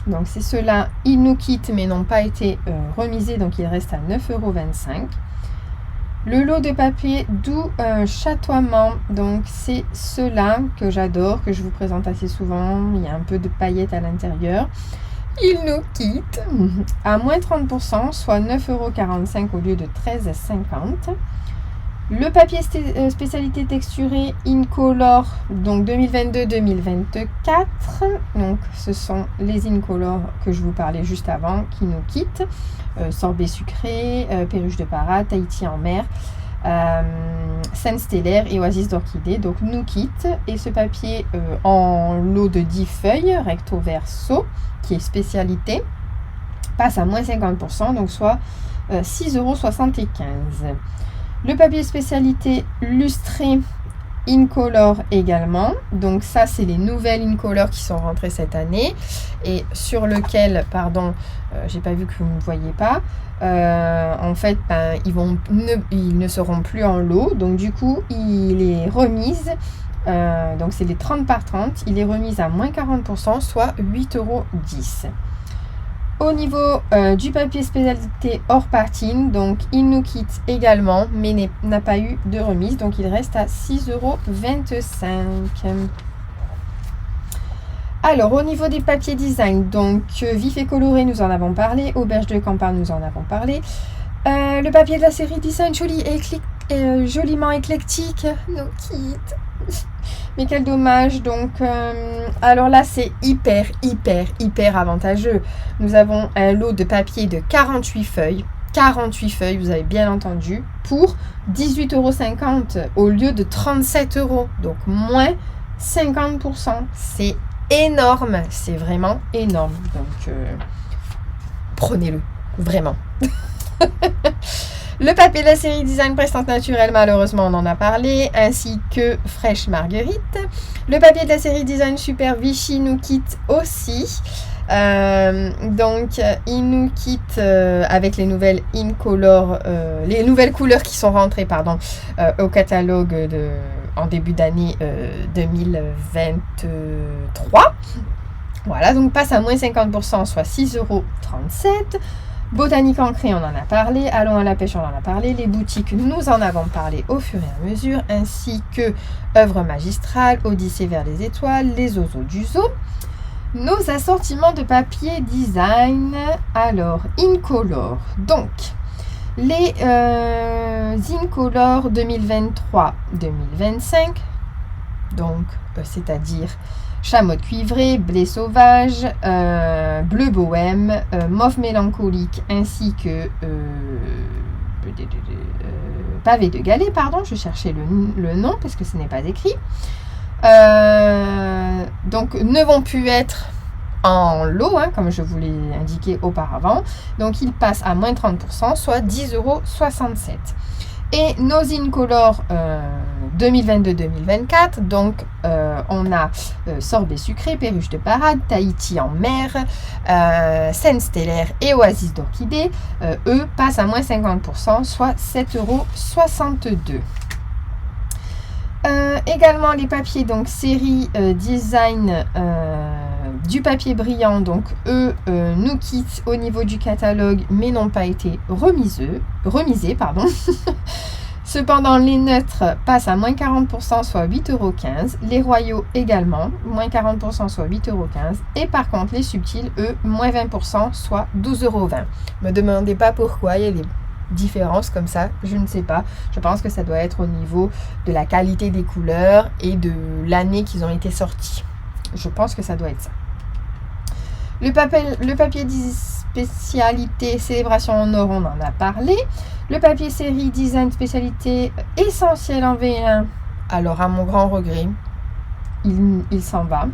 donc c'est ceux-là, ils nous quittent mais n'ont pas été remisés, donc il reste à 9,25 €. Le lot de papier doux chatoiement, donc c'est ceux-là que j'adore, que je vous présente assez souvent. Il y a un peu de paillettes à l'intérieur. Il nous quitte à moins 30%, soit 9,45 € au lieu de 13,50 €. Le papier spécialité texturé Incolor, donc 2022-2024. Donc ce sont les Incolor que je vous parlais juste avant qui nous quittent. Sorbet sucré, perruche de para, Tahiti en mer, scène stellaire et oasis d'orchidée. Donc nous quitte. Et ce papier en lot de 10 feuilles, recto verso, qui est spécialité, passe à moins 50%, donc soit 6,75 €. Le papier spécialité lustré Incolor également. Donc ça, c'est les nouvelles Incolor qui sont rentrées cette année et sur lequel, pardon, j'ai pas vu que vous ne voyez pas. En fait, ils ne seront plus en lot. Donc du coup, il est remise. Donc c'est les 30 par 30. Il est remise à moins 40%, soit 8,10 €. Au niveau du papier spécialité hors patine, donc il nous quitte également, mais n'a pas eu de remise, donc il reste à 6,25 €. Alors, au niveau des papiers design, donc vif et coloré, nous en avons parlé, auberge de campagne, nous en avons parlé. Le papier de la série Design Joli et joliment éclectique, nos kits. Mais quel dommage. Donc, alors là, c'est hyper avantageux. Nous avons un lot de papier de 48 feuilles. 48 feuilles, vous avez bien entendu, pour 18,50 € au lieu de 37 €. Donc, moins 50%. C'est énorme. C'est vraiment énorme. Donc, prenez-le. Vraiment. Le papier de la série Design Prestance Naturelle, malheureusement, on en a parlé, ainsi que Fraîche Marguerite. Le papier de la série Design Super Vichy nous quitte aussi. Donc, il nous quitte avec les nouvelles Incolor, les nouvelles couleurs qui sont rentrées, au catalogue en début d'année 2023. Voilà, donc passe à moins 50%, soit 6,37 €. Botanique Ancrée, on en a parlé. Allons à la pêche, on en a parlé. Les boutiques, nous en avons parlé au fur et à mesure, ainsi que Œuvres magistrales, Odyssée vers les étoiles, Les oiseaux du zoo. Nos assortiments de papier design. Alors, Incolor. Donc, les Incolor 2023-2025, donc, c'est-à-dire Chamois cuivré, blé sauvage, bleu bohème, mauve mélancolique, ainsi que pavé de Galets, je cherchais le nom parce que ce n'est pas écrit. Donc ne vont plus être en lot, comme je vous l'ai indiqué auparavant. Donc ils passent à moins 30%, soit 10,67 €. Et nos Incolor 2022-2024, donc on a Sorbet sucré, Perruche de parade, Tahiti en mer, Scène stellaire et Oasis d'orchidée, eux passent à moins 50%, soit 7,62 €. Également les papiers, donc série design du papier brillant, donc eux nous quittent au niveau du catalogue mais n'ont pas été remisés. Cependant, les neutres passent à moins 40%, soit 8,15 €. Les royaux également, moins 40%, soit 8,15 €. Et par contre, les subtils, eux, moins 20%, soit 12,20 €. Ne me demandez pas pourquoi, il y a des différences comme ça, je ne sais pas. Je pense que ça doit être au niveau de la qualité des couleurs et de l'année qu'ils ont été sortis. Je pense que ça doit être ça. Le papier spécialité Célébration en or, on en a parlé. Le papier série Design spécialité Essentiel en V1, alors à mon grand regret, il s'en va.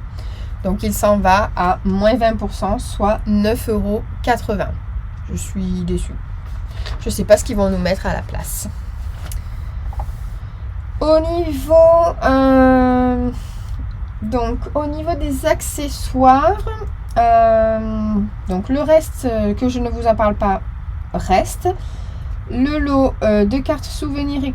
Donc il s'en va à moins 20%, soit 9,80 €. Je suis déçue. Je ne sais pas ce qu'ils vont nous mettre à la place. Au niveau des accessoires, donc le reste que je ne vous en parle pas reste. Le lot de cartes souvenirs et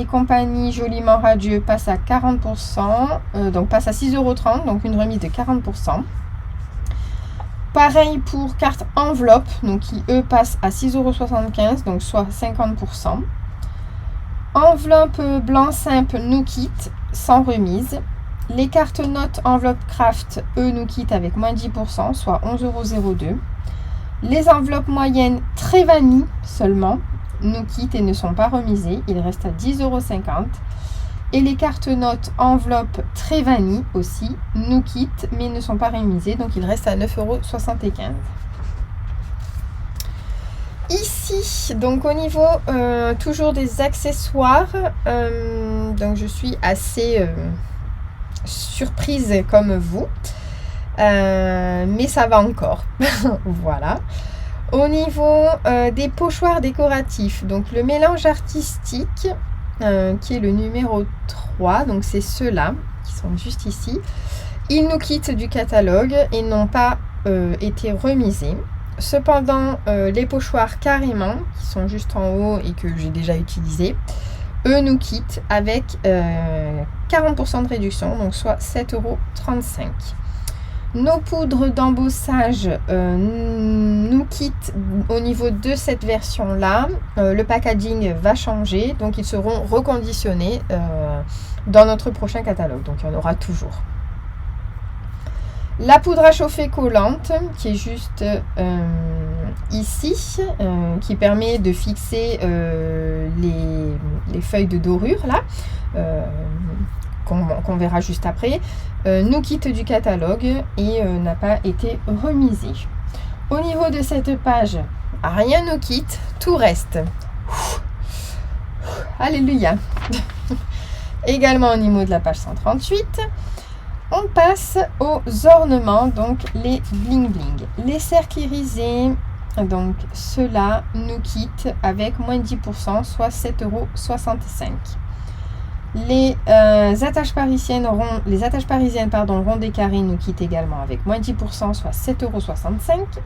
compagnie joliment radieux passe à 40%, donc passe à 6,30 €, donc une remise de 40%. Pareil pour cartes enveloppe, donc qui eux passent à 6,75 €, donc soit 50%. Enveloppe blanc simple nous quitte sans remise. Les cartes notes enveloppe craft, eux nous quittent avec moins 10%, soit 11,02 €. Les enveloppes moyennes très vanille seulement nous quittent et ne sont pas remisées. Il reste à 10,50 €. Et les cartes notes enveloppe très vanille aussi nous quittent mais ne sont pas remisées. Donc il reste à 9,75 €. Ici, donc au niveau toujours des accessoires, donc je suis assez surprise comme vous. Mais ça va encore. Voilà. Au niveau des pochoirs décoratifs, donc le mélange artistique qui est le numéro 3, donc c'est ceux-là qui sont juste ici. Ils nous quittent du catalogue et n'ont pas été remisés. Cependant, les pochoirs carrément, qui sont juste en haut et que j'ai déjà utilisés, eux nous quittent avec 40% de réduction, donc soit 7,35 €. Nos poudres d'embossage nous quittent au niveau de cette version-là. Le packaging va changer, donc ils seront reconditionnés dans notre prochain catalogue. Donc il y en aura toujours. La poudre à chauffer collante, qui est juste ici qui permet de fixer les feuilles de dorure là, qu'on verra juste après, nous quitte du catalogue et n'a pas été remisé. Au niveau de cette page, rien ne quitte, tout reste. Alléluia. Également au niveau de la page 138, on passe aux ornements, donc les bling bling. Les cercles irisés, donc ceux-là nous quittent avec moins de 10%, soit 7,65 €. Les attaches parisiennes rondes et carrées nous quittent également avec moins de 10%, soit 7,65 €.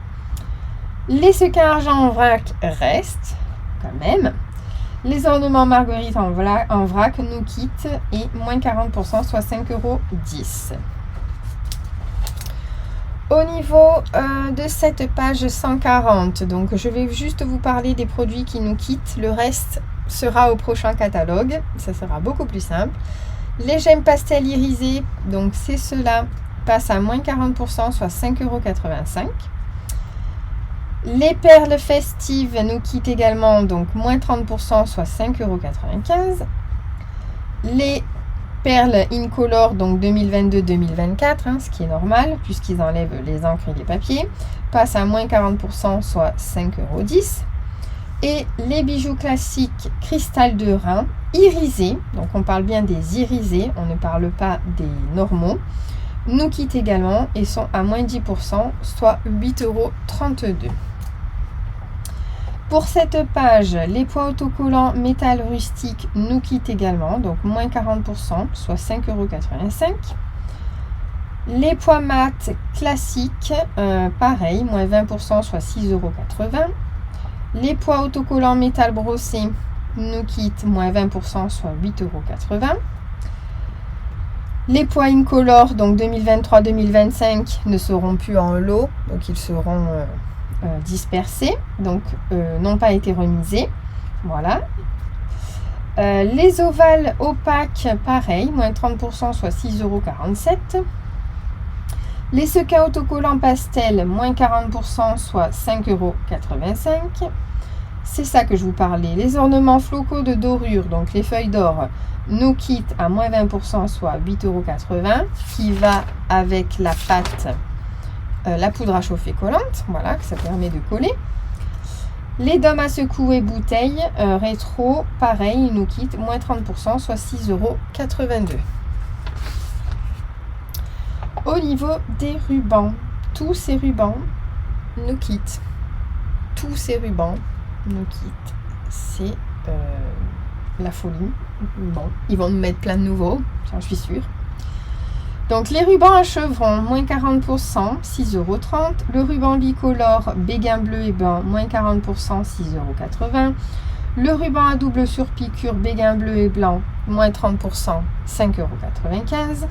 Les sequins argent en vrac restent quand même. Les ornements marguerite en vrac nous quittent et moins 40%, soit 5,10 €. Au niveau de cette page 140, donc je vais juste vous parler des produits qui nous quittent. Le reste sera au prochain catalogue. Ça sera beaucoup plus simple. Les gemmes pastel irisées, donc c'est cela, passent à moins 40%, soit 5,85 €. Les perles festives nous quittent également, donc moins 30%, soit 5,95 €. Les perles Incolor, donc 2022-2024, ce qui est normal, puisqu'ils enlèvent les encres et les papiers, passent à moins 40%, soit 5,10 €. Et les bijoux classiques cristal de Rhin, irisés, donc on parle bien des irisés, on ne parle pas des normaux, nous quittent également et sont à moins 10%, soit 8,32 €. Pour cette page, les poids autocollants métal rustique nous quittent également, donc moins 40%, soit 5,85 €. Les poids mat classiques, pareil, moins 20%, soit 6,80 €. Les poids autocollants métal brossé nous quittent, moins 20%, soit 8,80 €. Les poids Incolor, donc 2023-2025, ne seront plus en lot, donc ils seront dispersés, donc n'ont pas été remisés. Voilà. Les ovales opaques, pareil, moins 30%, soit 6,47 €. Les sequins autocollants pastel, moins 40%, soit 5,85 €. C'est ça que je vous parlais. Les ornements flocaux de dorure, donc les feuilles d'or, nous quittent à moins 20%, soit 8,80 €, qui va avec la pâte, la poudre à chauffer collante, voilà, que ça permet de coller. Les dômes à secouer bouteilles rétro, pareil, ils nous quittent, moins 30%, soit 6,82 €. Au niveau des rubans, tous ces rubans nous quittent. Tous ces rubans nous quittent. C'est la folie. Bon, ils vont nous mettre plein de nouveaux, j'en suis sûre. Donc les rubans à chevrons, moins 40%, 6,30 €. Le ruban bicolore, béguin bleu et blanc, moins 40%, 6,80 €. Le ruban à double surpiqûre, béguin bleu et blanc, moins 30%, 5,95 €.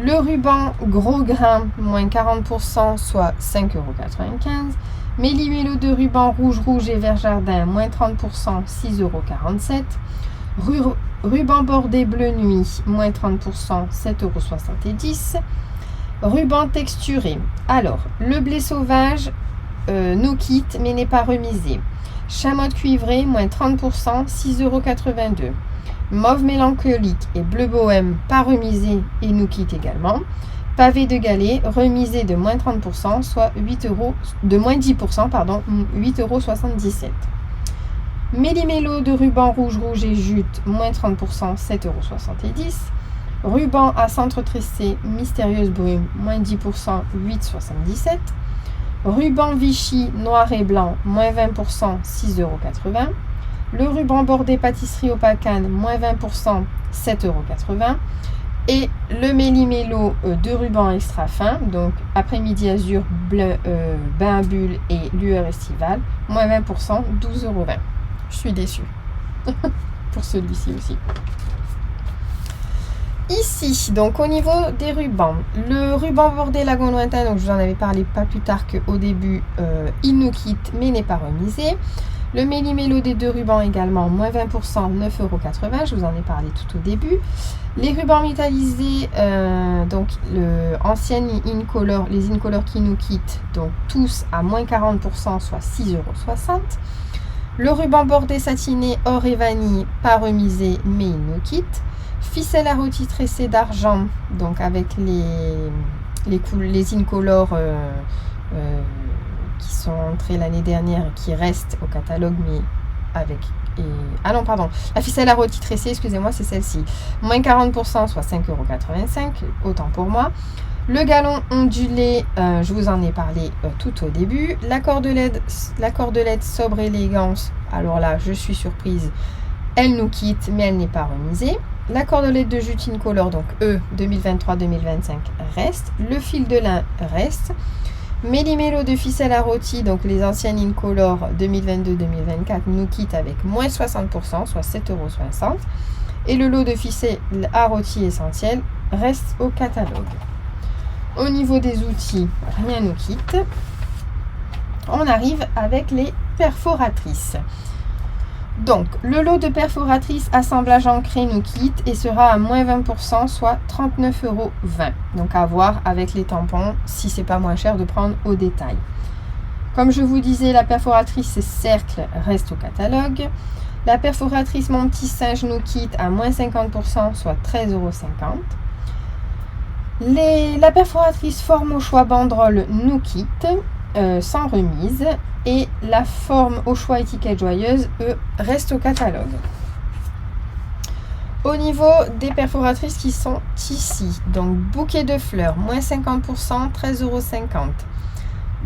Le ruban gros grain, moins 40%, soit 5,95 €. Méli-mélo de ruban rouge et vert jardin, moins 30%, 6,47 €. Ruban bordé bleu nuit, moins 30%, 7,70 €. Ruban texturé. Alors, le blé sauvage nous quitte, mais n'est pas remisé. Chamotte cuivrée, moins 30%, 6,82 €. Mauve mélancolique et bleu bohème, pas remisé et nous quitte également. Pavé de galets, remisé de moins 30%, soit 8 €, de moins 10%, pardon, 8,77 €. Méli-mélo de ruban rouge et jute, moins 30%, 7,70 €. Ruban à centre tressé, mystérieuse brume, moins 10%, 8,77 €. Ruban Vichy, noir et blanc, moins 20%, 6,80 €. Le ruban bordé pâtisserie au pacane, moins 20%, 7,80 €. Et le méli-mélo de ruban extra fin, donc après-midi azur, bleu, bain à bulles et lueur estivale, moins 20%, 12,20 €. Je suis déçue pour celui-ci aussi. Ici, donc au niveau des rubans, le ruban bordé lagon lointain, donc je vous en avais parlé pas plus tard qu'au début, il nous quitte mais n'est pas remisé. Le méli-mélo des 2 rubans également, moins 20%, 9,80 €. Je vous en ai parlé tout au début. Les rubans métallisés, donc anciennes Incolor, les Incolor qui nous quittent, donc tous à moins 40%, soit 6,60 €. Le ruban bordé satiné or et vanille, pas remisé, mais il nous quitte. Ficelle à rôti tressée d'argent, donc avec les Incolor qui sont entrés l'année dernière et qui restent au catalogue, mais avec... ah non, pardon, la ficelle à rôti tressée, excusez-moi, c'est celle-ci. Moins 40%, soit 5,85 €, autant pour moi. Le galon ondulé, je vous en ai parlé tout au début. La cordelette sobre élégance, alors là, je suis surprise, elle nous quitte, mais elle n'est pas remisée. La cordelette de jute Incolor, donc 2023-2025, reste. Le fil de lin reste. Méli-mélo de ficelle à rôti, donc les anciennes Incolor 2022-2024, nous quittent avec moins 60%, soit 7,60 €. Et le lot de ficelle à rôti essentiel reste au catalogue. Au niveau des outils, rien nous quitte. On arrive avec les perforatrices. Donc, le lot de perforatrices assemblage ancré nous quitte et sera à moins 20%, soit 39,20 €. Donc, à voir avec les tampons, si c'est pas moins cher de prendre au détail. Comme je vous disais, la perforatrice cercle reste au catalogue. La perforatrice mon petit singe nous quitte à moins 50%, soit 13,50 €. La perforatrice forme au choix banderole nous quitte sans remise. Et la forme au choix étiquette joyeuse, reste au catalogue. Au niveau des perforatrices qui sont ici, donc bouquet de fleurs, moins 50%, 13,50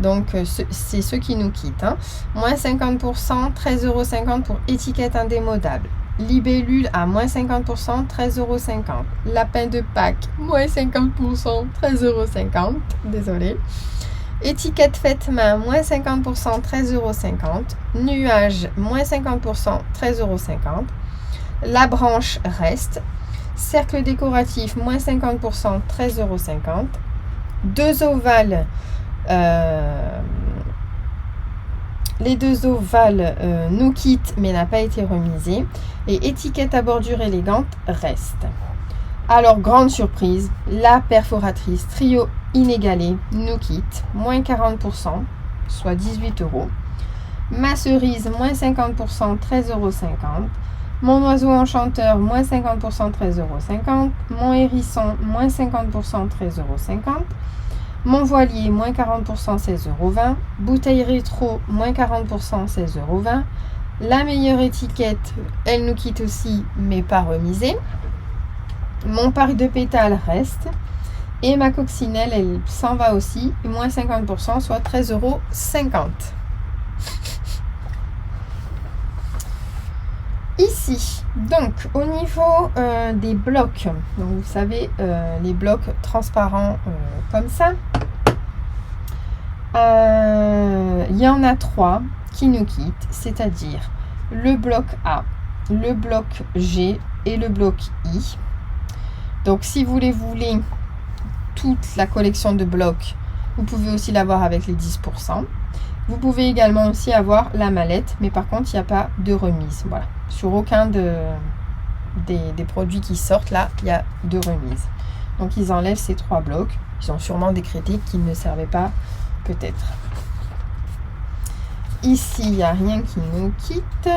€. Donc, c'est ceux qui nous quittent. Hein. Moins 50%, 13,50 € pour étiquette indémodable. Libellule à moins 50%, 13,50 €. Lapin de Pâques, moins 50%, 13,50 €. Désolée. Étiquette faite main, moins 50%, 13,50 €. Nuage, moins 50%, 13,50 €. La branche reste. Cercle décoratif, moins 50%, 13,50 €. Deux ovales. Les deux ovales nous quittent, mais n'a pas été remisé. Et étiquette à bordure élégante reste. Alors, grande surprise, la perforatrice trio inégalé nous quitte, moins 40%, soit 18 €. Ma cerise, moins 50%, 13,50 €. Mon oiseau enchanteur, moins 50%, 13,50 €. Mon hérisson, moins 50%, 13,50 €. Mon voilier, moins 40%, 16,20 €. Bouteille rétro, moins 40%, 16,20 €. La meilleure étiquette, elle nous quitte aussi, mais pas remisée. Mon parc de pétales reste. Et ma coccinelle, elle s'en va aussi, moins 50%, soit 13,50 €. Ici, donc, au niveau des blocs, donc vous savez, les blocs transparents comme ça, il y en a 3 qui nous quittent, c'est-à-dire le bloc A, le bloc G et le bloc I. Donc, si vous les voulez, toute la collection de blocs, vous pouvez aussi l'avoir avec les 10%. Vous pouvez également aussi avoir la mallette, mais par contre, il n'y a pas de remise. Voilà. Sur aucun des produits qui sortent, là, il y a de remise. Donc, ils enlèvent ces 3 blocs. Ils ont sûrement décrété qu'ils ne servaient pas, peut-être. Ici, il n'y a rien qui nous quitte.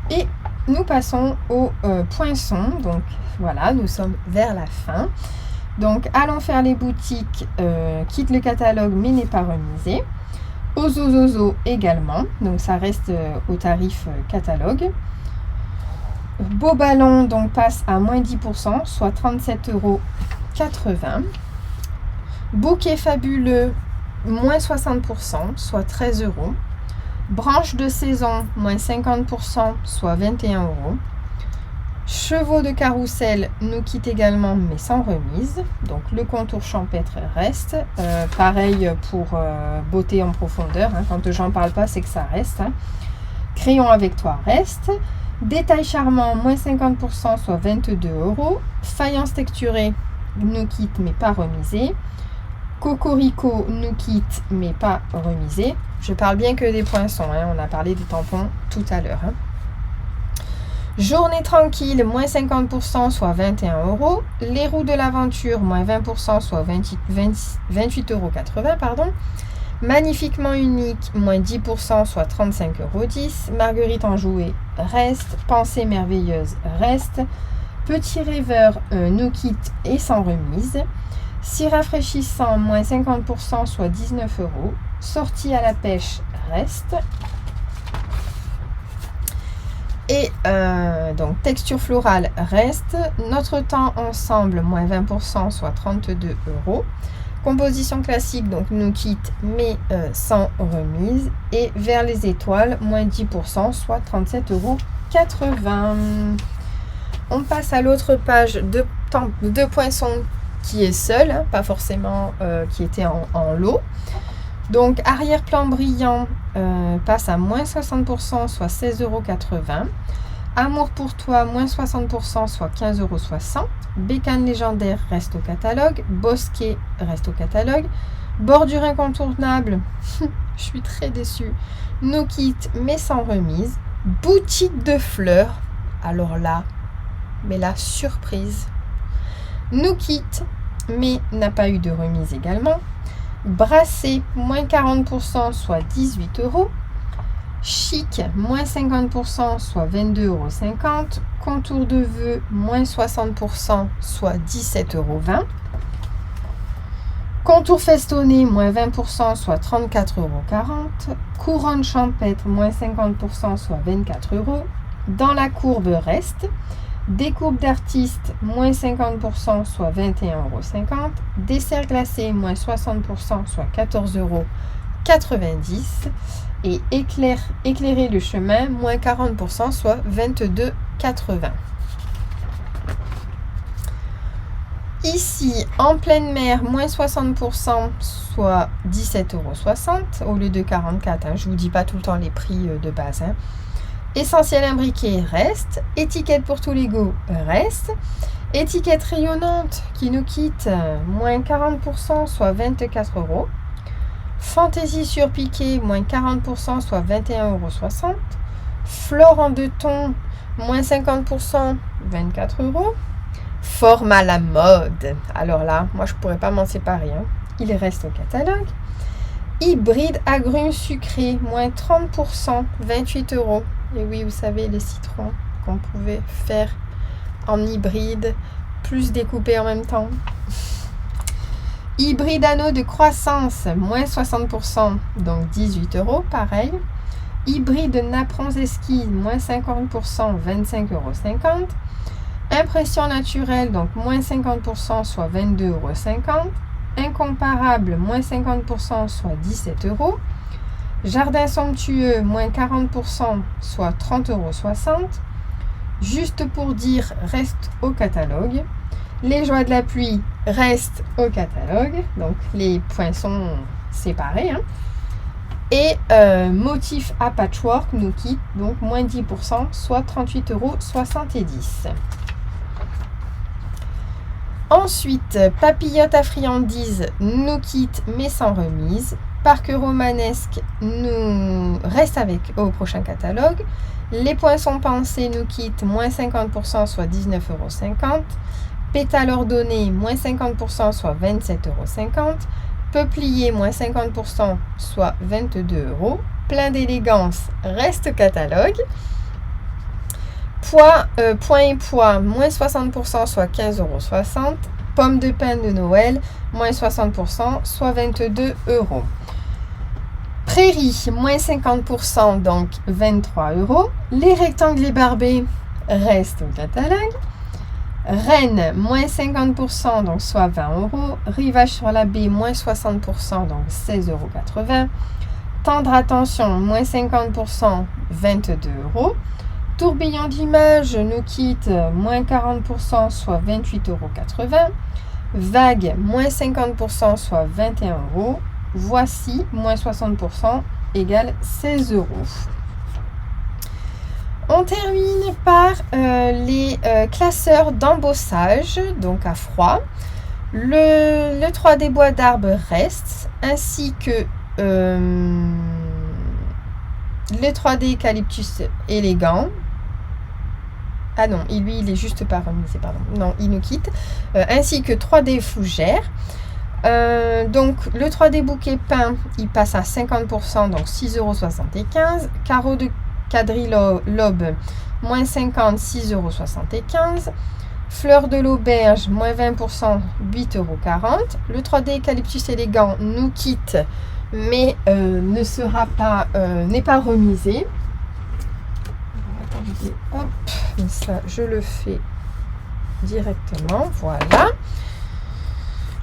Et nous passons au poinçon. Donc, voilà, nous sommes vers la fin. Donc, allons faire les boutiques, quitte le catalogue, mais n'est pas remisé. Ozozozo également, donc ça reste au tarif catalogue. Beau ballon, donc passe à moins 10%, soit 37,80 €. Bouquet fabuleux, moins 60%, soit 13 €. Branche de saison, moins 50%, soit 21 €. Chevaux de carrousel nous quitte également, mais sans remise. Donc le contour champêtre reste. Pareil pour beauté en profondeur. Hein. Quand j'en parle pas, c'est que ça reste. Hein. Crayon avec toi reste. Détail charmant, moins 50%, soit 22 €. Faïence texturée nous quitte, mais pas remisée. Cocorico nous quitte, mais pas remisé. Je parle bien que des poinçons, hein. On a parlé des tampons tout à l'heure. Hein. Journée tranquille, moins 50%, soit 21 €. Les roues de l'aventure, moins 20%, soit 28,80 €, pardon. Magnifiquement unique, moins 10%, soit 35,10 €. Marguerite en jouet, reste. Pensée merveilleuse, reste. Petit rêveur, no kit et sans remise. Si rafraîchissant, moins 50%, soit 19 €. Sortie à la pêche, reste. Et donc texture florale, reste. Notre temps ensemble, moins 20%, soit 32 €. Composition classique, donc no kit, mais sans remise. Et vers les étoiles, moins 10%, soit 37,80 €. On passe à l'autre page de poinçons qui est seul, hein, pas forcément qui était en lot. Donc arrière-plan brillant passe à moins 60%, soit 16,80 €. Amour pour toi, moins 60%, soit 15,60 €. Bécane légendaire reste au catalogue. Bosquet reste au catalogue. Bordure incontournable, je suis très déçue. No kit, mais sans remise. Boutique de fleurs, alors là, mais la surprise. No kit, mais n'a pas eu de remise également. Brassé, moins 40%, soit 18 €. Chic, moins 50%, soit 22,50 €. Contour de vœux, moins 60%, soit 17,20 €. Contour festonné, moins 20%, soit 34,40 €. Couronne champêtre, moins 50%, soit 24 €. Dans la courbe, reste. Découpe d'artiste, moins 50%, soit 21,50 €. Dessert glacé, moins 60%, soit 14,90 €. Et éclairer le chemin, moins 40%, soit 22,80 €. Ici, en pleine mer, moins 60%, soit 17,60 € au lieu de 44 €. Hein. Je ne vous dis pas tout le temps les prix de base. Hein. Essentiel imbriqué, reste. Étiquette pour tous les goûts, reste. Étiquette rayonnante qui nous quitte, moins 40%, soit 24 €. Fantaisie surpiquée, moins 40%, soit 21,60 €. Flore en deux tons, moins 50%, 24 €. Forme à la mode. Alors là, moi je pourrais pas m'en séparer. Hein. Il reste au catalogue. Hybride agrumes sucrés, moins 30%, 28 €. Et oui, vous savez, les citrons qu'on pouvait faire en hybride, plus découpés en même temps. Hybride anneau de croissance, moins 60%, donc 18 €, pareil. Hybride napperons esquisse, moins 50%, 25,50 €. Impression naturelle, donc moins 50%, soit 22,50 €. Incomparable, moins 50%, soit 17 €. Jardin somptueux, moins 40%, soit 30,60 €. Juste pour dire, reste au catalogue. Les joies de la pluie restent au catalogue. Donc, les poinçons séparés. Hein. Et motif à patchwork nous quitte, donc moins 10%, soit 38,70 €. Ensuite, papillote à friandises nous quitte, mais sans remise. Parc romanesque nous reste au prochain catalogue. Les poinçons pensés nous quittent, moins 50%, soit 19,50 €. Pétales ordonnés, moins 50%, soit 27,50 €. Peuplier, moins 50%, soit 22 €. Plein d'élégance reste au catalogue. Point et pois, moins 60%, soit 15,60 €. Pommes de pin de Noël, moins 60%, soit 22 €. Prairie, moins 50%, donc 23 €. Les rectangles barbés restent au catalogue. Rennes, moins 50%, donc soit 20 €. Rivage sur la baie, moins 60%, donc 16,80 €. Tendre attention, moins 50%, 22 €. Tourbillon d'image nous quitte, moins 40%, soit 28,80 €. Vague, moins 50%, soit 21 €. Voici, moins 60%, égale 16 €. On termine par les classeurs d'embossage, donc à froid. Le 3D bois d'arbre reste, ainsi que le 3D Eucalyptus élégant. Ah non, lui, il est juste pas remisé, pardon. Non, il nous quitte. Ainsi que 3D fougère. Donc, le 3D bouquet peint, il passe à 50%, donc 6,75 €. Carreau de quadrilobe, moins 50, 6,75 €. Fleur de l'auberge, moins 20%, 8,40 €. Le 3D Eucalyptus élégant nous quitte, mais n'est pas remisé. Attendez, hop, ça je le fais directement, voilà.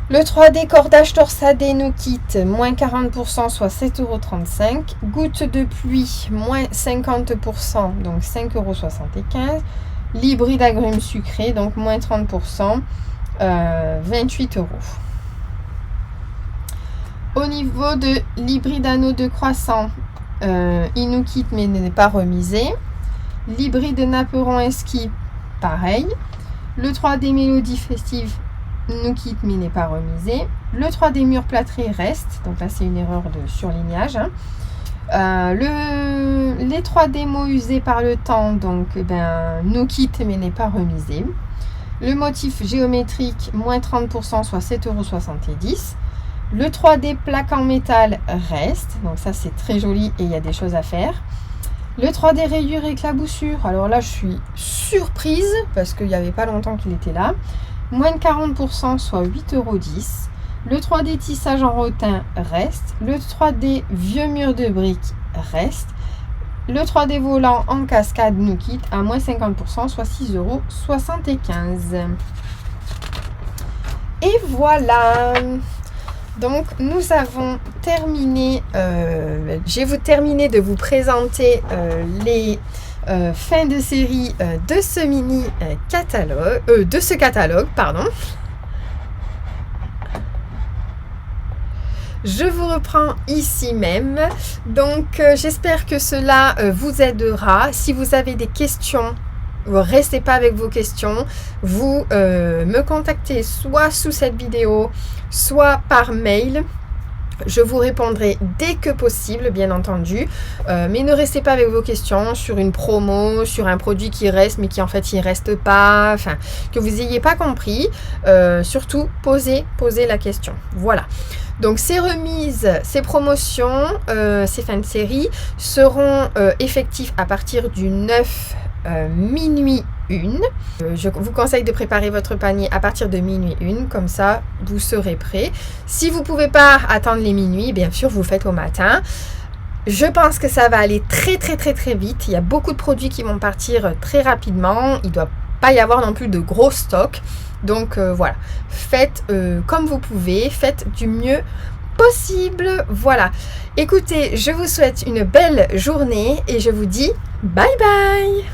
Le 3D cordage torsadé nous quitte, moins 40%, soit 7,35 €. Goutte de pluie, moins 50%, donc 5,75 €. L'hybride agrumes sucrés, donc moins 30%, 28 €. Au niveau de l'hybride anneau de croissant, il nous quitte mais n'est pas remisé. L'hybride napperon esquis, pareil. Le 3D mélodie festive nous quitte mais n'est pas remisé. Le 3D mur plâtré reste, donc là c'est une erreur de surlignage. Les 3D mots usés par le temps, donc nous quitte mais n'est pas remisé. Le motif géométrique, moins 30%, soit 7,70 €. Le 3D plaque en métal reste, donc ça c'est très joli et il y a des choses à faire. Le 3D rayure et éclaboussure, alors là je suis surprise parce qu'il n'y avait pas longtemps qu'il était là. Moins de 40%, soit 8,10 €. Le 3D tissage en rotin reste. Le 3D vieux mur de briques reste. Le 3D volant en cascade nous quitte à moins 50%, soit 6,75 €. Et voilà. Donc nous avons terminé, j'ai terminé de vous présenter les fins de série de ce mini catalogue, de ce catalogue, pardon. Je vous reprends ici même. Donc j'espère que cela vous aidera. Si vous avez des questions, restez pas avec vos questions. Vous me contactez soit sous cette vidéo, soit par mail. Je vous répondrai dès que possible, bien entendu. Mais ne restez pas avec vos questions sur une promo, sur un produit qui reste, mais qui en fait il reste pas. Enfin, que vous n'ayez pas compris. Surtout, posez la question. Voilà. Donc ces remises, ces promotions, ces fins de série seront effectives à partir du 9 minuit 1. Je vous conseille de préparer votre panier à partir de minuit 1, comme ça vous serez prêt. Si vous ne pouvez pas attendre les minuit, bien sûr vous le faites au matin. Je pense que ça va aller très vite. Il y a beaucoup de produits qui vont partir très rapidement. Il ne doit pas y avoir non plus de gros stocks. Donc voilà, faites comme vous pouvez, faites du mieux possible. Voilà, écoutez, je vous souhaite une belle journée et je vous dis bye bye.